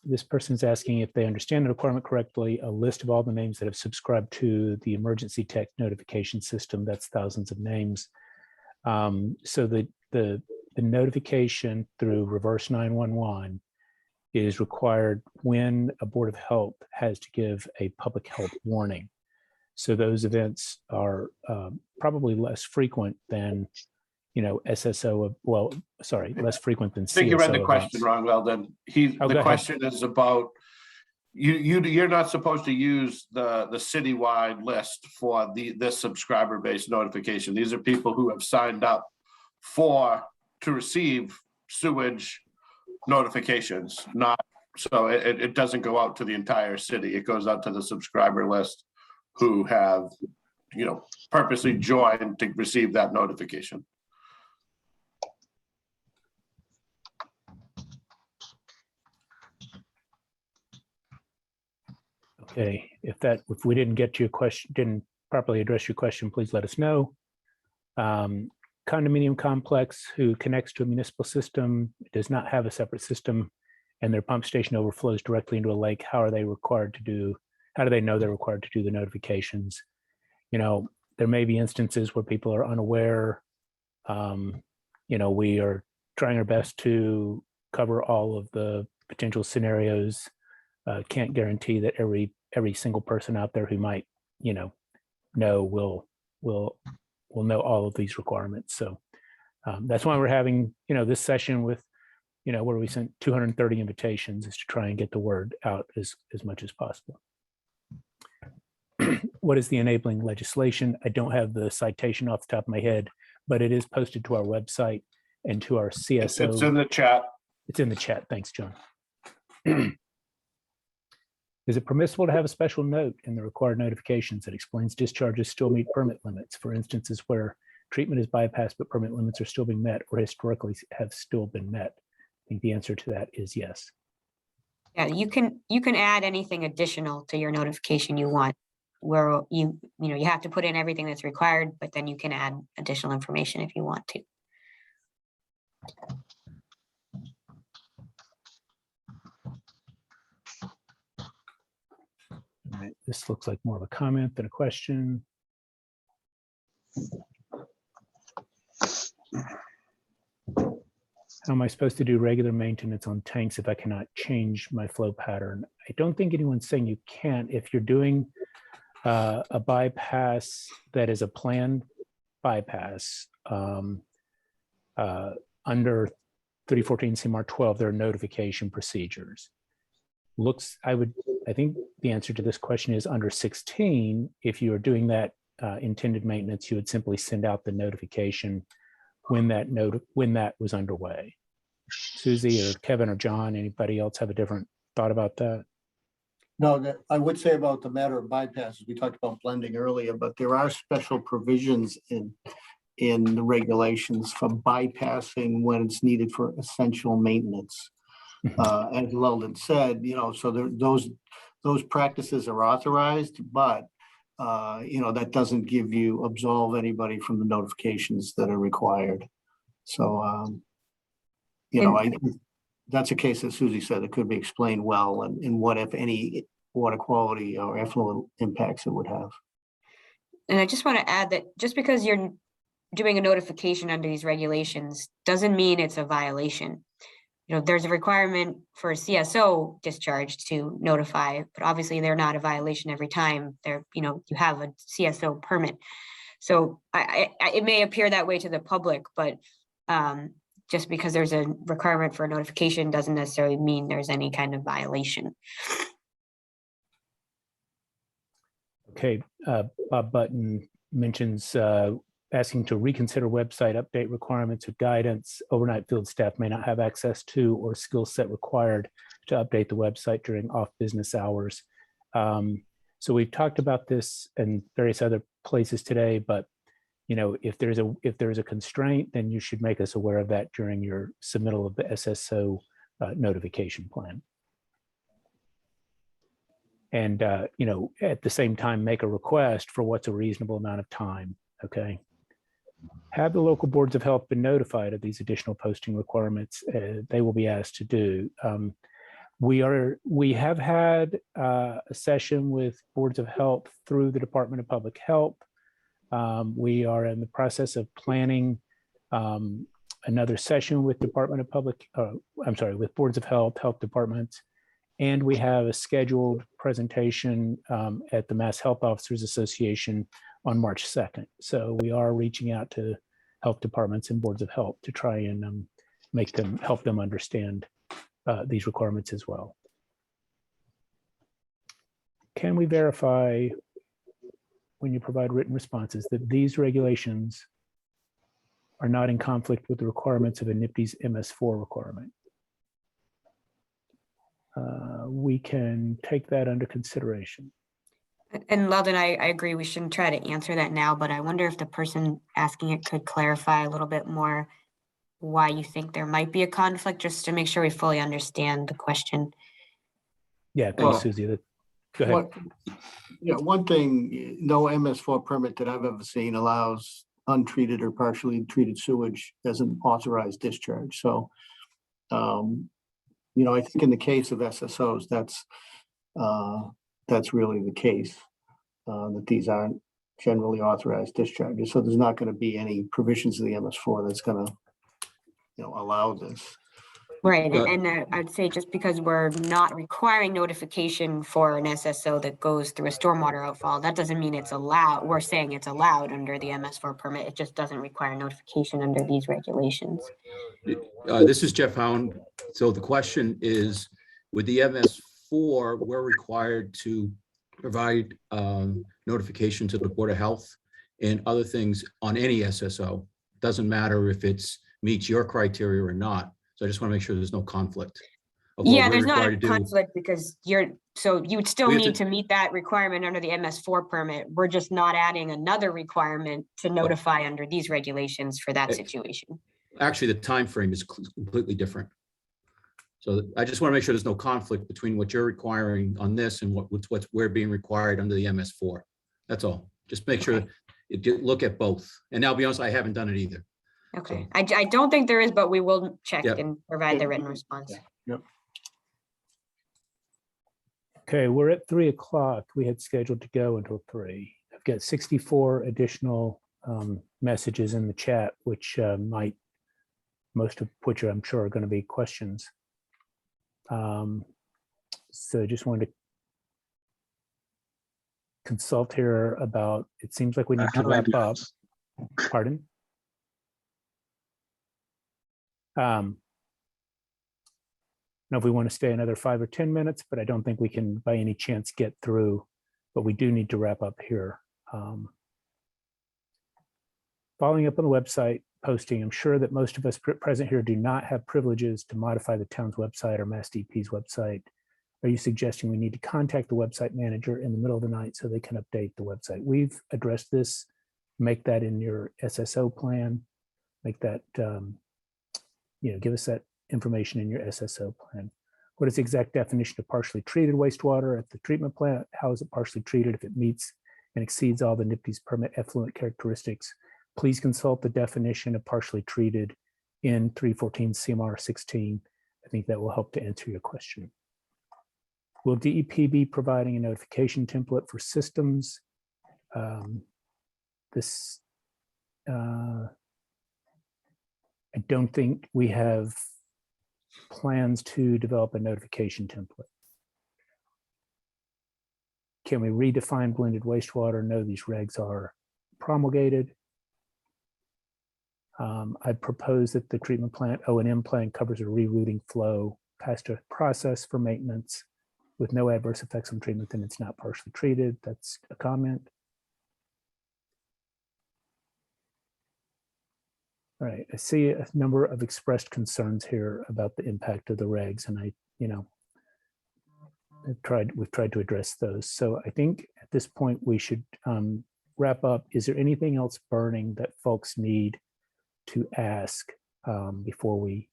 This person's asking if they understand the requirement correctly, a list of all the names that have subscribed to the emergency text notification system. That's thousands of names. So the notification through reverse 911 is required when a Board of Health has to give a public health warning. So those events are probably less frequent than, you know, SSO, well, sorry, less frequent than CSO. I think you read the question events. wrong, Weldon. The question is about, you're not supposed to use the citywide list for this subscriber-based notification. These are people who have signed up to receive sewage notifications, not, so it doesn't go out to the entire city. It goes out to the subscriber list who have, you know, purposely joined to receive that notification. Okay, if we didn't get to your question, didn't properly address your question, please let us know. Condominium complex who connects to a municipal system, does not have a separate system, and their pump station overflows directly into a lake, how do they know they're required to do the notifications? You know, there may be instances where people are unaware. You know, we are trying our best to cover all of the potential scenarios. Can't guarantee that every single person out there who might, you know will know all of these requirements. So that's why we're having, you know, this session with, you know, where we sent 230 invitations, is to try and get the word out as much as possible. What is the enabling legislation? I don't have the citation off the top of my head, but it is posted to our website and to our CSO. It's in the chat. It's in the chat. Thanks, John. Is it permissible to have a special note in the required notifications that explains discharges still meet permit limits for instances where treatment is bypassed but permit limits are still being met or historically have still been met? I think the answer to that is yes. Yeah, you can add anything additional to your notification you want, where you have to put in everything that's required, but then you can add additional information if you want to. All right, this looks like more of a comment than a question. How am I supposed to do regular maintenance on tanks if I cannot change my flow pattern? I don't think anyone's saying you can't. If you're doing a bypass that is a planned bypass under 314 CMR 12, there are notification procedures. I think the answer to this question is under 16. If you are doing that intended maintenance, you would simply send out the notification when that was underway. Susie or Kevin or John, anybody else have a different thought about that? No, that I would say about the matter of bypasses, we talked about blending earlier, but there are special provisions in the regulations for bypassing when it's needed for essential maintenance. As Weldon said, so those practices are authorized, but that doesn't absolve anybody from the notifications that are required. So, that's a case that Susie said that could be explained well, and what, if any, water quality or effluent impacts it would have. And I just want to add that just because you're doing a notification under these regulations doesn't mean it's a violation. There's a requirement for a CSO discharge to notify, but obviously they're not a violation every time you have a CSO permit. So it may appear that way to the public, but just because there's a requirement for a notification doesn't necessarily mean there's any kind of violation. Okay, Bob Button mentions asking to reconsider website update requirements or guidance. Overnight field staff may not have access to or skill set required to update the website during off business hours. So we've talked about this in various other places today, but if there's a constraint, then you should make us aware of that during your submittal of the SSO notification plan. And at the same time, make a request for what's a reasonable amount of time. Okay. Have the local boards of health been notified of these additional posting requirements? They will be asked to do. We have had a session with boards of health through the Department of Public Health. We are in the process of planning another session with with boards of health, health departments, and we have a scheduled presentation at the Mass Health Officers Association on March 2nd. So we are reaching out to health departments and boards of health to try and help them understand these requirements as well. Can we verify when you provide written responses that these regulations are not in conflict with the requirements of a NIPD's MS4 requirement? We can take that under consideration. And Weldon, I agree, we shouldn't try to answer that now, but I wonder if the person asking it could clarify a little bit more why you think there might be a conflict, just to make sure we fully understand the question. Yeah, thanks, Susie. Go ahead. One thing, no MS4 permit that I've ever seen allows untreated or partially treated sewage as an authorized discharge. So, I think in the case of SSOs, that's really the case, that these aren't generally authorized discharges. So there's not going to be any provisions of the MS4 that's going to, allow this. Right, and I'd say just because we're not requiring notification for an SSO that goes through a stormwater outfall, that doesn't mean it's allowed. We're saying it's allowed under the MS4 permit. It just doesn't require notification under these regulations. This is Jeff Hound. So the question is, with the MS4, we're required to provide notification to the Board of Health and other things on any SSO. Doesn't matter if it's meets your criteria or not. So I just want to make sure there's no conflict. Yeah, there's not a conflict because you would still need to meet that requirement under the MS4 permit. We're just not adding another requirement to notify under these regulations for that situation. Actually, the time frame is completely different. So I just want to make sure there's no conflict between what you're requiring on this and what we're being required under the MS4. That's all. Just make sure you look at both. And I'll be honest, I haven't done it either. Okay, so. I don't think there is, but we will check Yep. and provide the written response. Yep. Okay, we're at 3 o'clock. We had scheduled to go until 3. I've got 64 additional messages in the chat, which most of which I'm sure are going to be questions. So just wanted to consult here about, it seems like we need to wrap up. Pardon? Now, if we want to stay another 5 or 10 minutes, but I don't think we can by any chance get through, but we do need to wrap up here. Following up on the website posting, I'm sure that most of us present here do not have privileges to modify the town's website or MassDEP's website. Are you suggesting we need to contact the website manager in the middle of the night so they can update the website? We've addressed this. Make that in your SSO plan. Make that, give us that information in your SSO plan. What is the exact definition of partially treated wastewater at the treatment plant? How is it partially treated if it meets and exceeds all the NIPD's permit effluent characteristics? Please consult the definition of partially treated in 314 CMR 16. I think that will help to answer your question. Will DEP be providing a notification template for systems? I don't think we have plans to develop a notification template. Can we redefine blended wastewater? No, these regs are promulgated. I propose that the treatment plant O&M plan covers a rerouting flow past a process for maintenance with no adverse effects on treatment, then it's not partially treated. That's a comment. All right, I see a number of expressed concerns here about the impact of the regs, and we've tried to address those. So I think at this point we should wrap up. Is there anything else burning that folks need to ask before we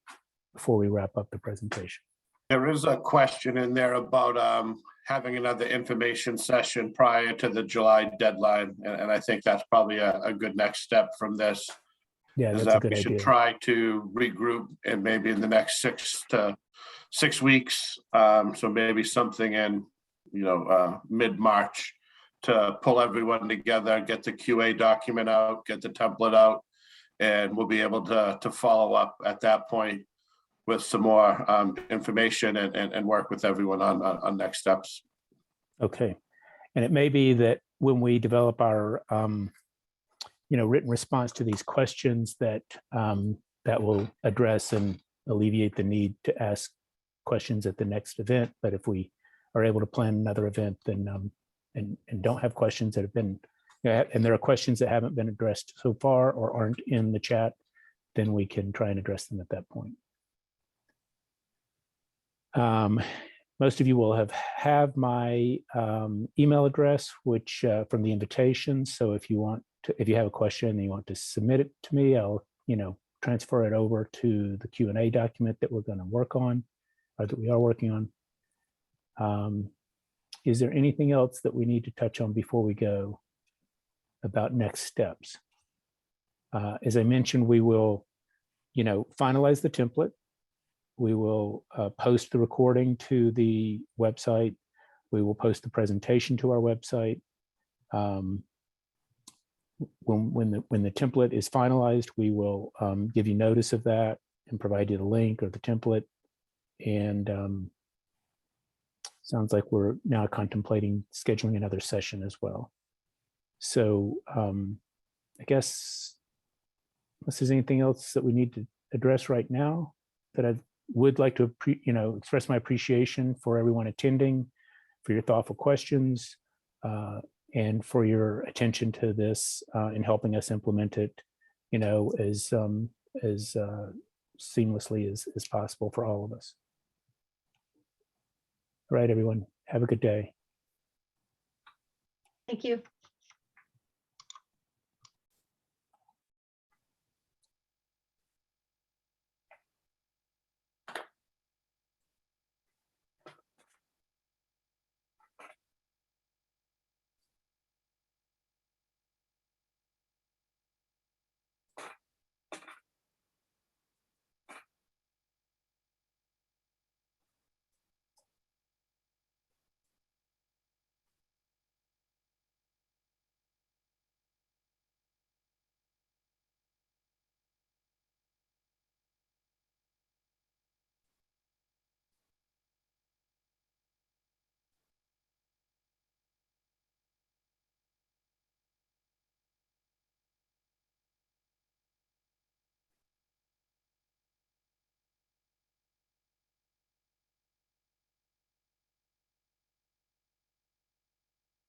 wrap up the presentation? There is a question in there about having another information session prior to the July deadline. And I think that's probably a good next step from this. Yeah, Is that's a that good we should idea. try to regroup and maybe in the next 6 weeks. So maybe something in, mid-March to pull everyone together, get the QA document out, get the template out, and we'll be able to follow up at that point with some more information and work with everyone on next steps. Okay. And it may be that when we develop our written response to these questions that that will address and alleviate the need to ask questions at the next event. But if we are able to plan another event, then and don't have questions that have been, and there are questions that haven't been addressed so far or aren't in the chat, then we can try and address them at that point. Most of you will have my email address, which from the invitation. So if you have a question and you want to submit it to me, I'll transfer it over to the Q&A document that we're going to work on, or that we are working on. Is there anything else that we need to touch on before we go about next steps? As I mentioned, we will, finalize the template. We will post the recording to the website. We will post the presentation to our website. When the template is finalized, we will give you notice of that and provide you the link or the template. And sounds like we're now contemplating scheduling another session as well. So I guess unless there's anything else that we need to address right now, that I would like to express my appreciation for everyone attending, for your thoughtful questions, and for your attention to this in helping us implement it, as seamlessly as possible for all of us. All right, everyone, have a good day. Thank you.